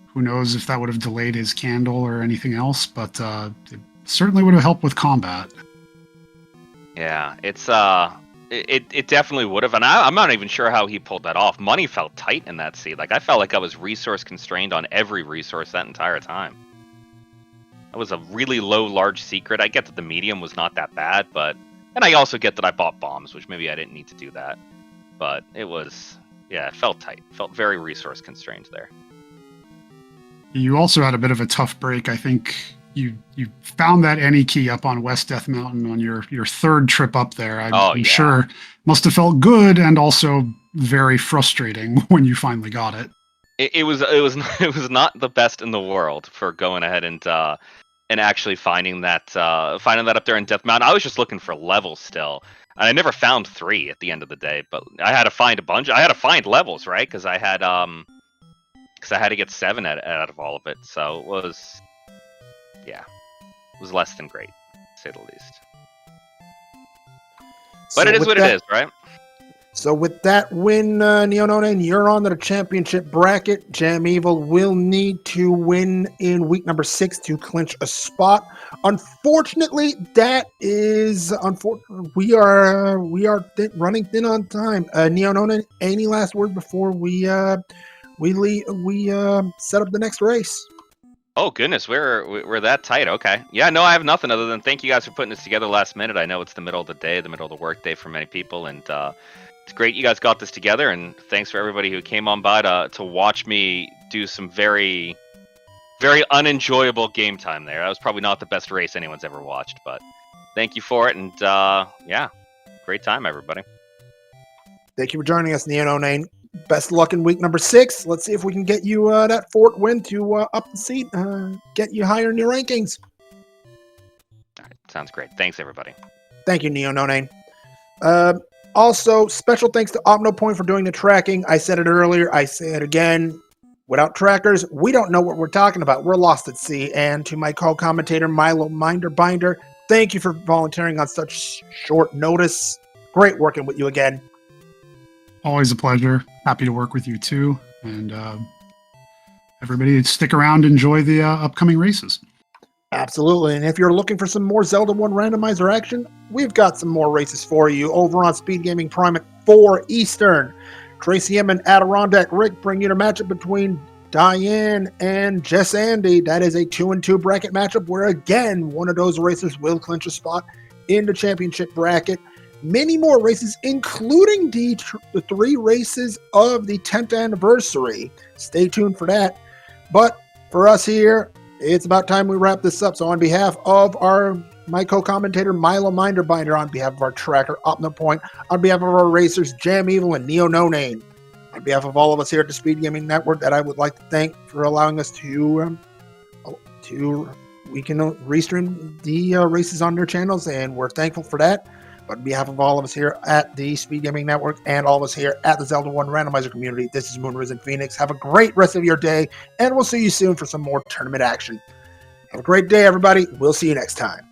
who knows if that would have delayed his candle or anything else, but it certainly would have helped with combat. Yeah, it's It definitely would have, and I'm not even sure how he pulled that off. Money felt tight in that seed. Like, I felt like I was resource constrained on every resource that entire time. That was a really low, large secret. I get that the medium was not that bad, and I also get that I bought bombs, which maybe I didn't need to do that. But it was, yeah, it felt tight. It felt very resource constrained there. You also had a bit of a tough break. I think you found that any key up on West Death Mountain on your third trip up there. I'm sure must have felt good and also very frustrating when you finally got it. It was not the best in the world for going ahead and actually finding that up there in Death Mountain. I was just looking for levels still. And I never found 3 at the end of the day, but I had to find a bunch. I had to find levels, right? Because I had to get 7 out of all of it. So it was. Yeah, it was less than great, to say the least. But so it is what it is, right? So with that win, Neononane, you're on to the championship bracket. JamEvil will need to win in week number 6 to clinch a spot. Unfortunately, that is unfortunate. We are running thin on time. Neononane, any last words before we set up the next race? Oh goodness, we're that tight. Okay, yeah, no, I have nothing other than thank you guys for putting this together last minute. I know it's the middle of the day, the middle of the work day for many people, and it's great you guys got this together, and thanks for everybody who came on by to watch me do some very, very unenjoyable game time there. That was probably not the best race anyone's ever watched, but thank you for it, and yeah, great time, everybody. Thank you for joining us, Neononane. Best of luck in week number 6. Let's see if we can get you that fort win to up the seat, get you higher in your rankings. All right, sounds great. Thanks, everybody. Thank you, Neononane. Also, special thanks to OpnoPoint for doing the tracking. I said it earlier. I say it again. Without trackers, we don't know what we're talking about. We're lost at sea. And to my co-commentator, Milo Binder, thank you for volunteering on such short notice. Great working with you again. Always a pleasure. Happy to work with you too. And everybody stick around, enjoy the upcoming races. Absolutely. And if you're looking for some more Zelda 1 randomizer action, we've got some more races for you over on SpeedGaming Prime at 4 Eastern. Tracy M and Adirondack Rick bring you the matchup between Diane and Jess Andy. That is a 2-2 bracket matchup where, again, one of those racers will clinch a spot in the championship bracket. Many more races, including the 3 races of the 10th anniversary. Stay tuned for that. But for us here, it's about time we wrap this up. So on behalf of my co-commentator, Milo Binder, on behalf of our tracker, OpnoPoint, on behalf of our racers, JamEvil and Neononane, on behalf of all of us here at the Speed Gaming Network, that I would like to thank for allowing us to we can restream the races on their channels, and we're thankful for that. But on behalf of all of us here at the Speed Gaming Network and all of us here at the Zelda 1 Randomizer community, this is Moonrisen Phoenix. Have a great rest of your day, and we'll see you soon for some more tournament action. Have a great day, everybody. We'll see you next time.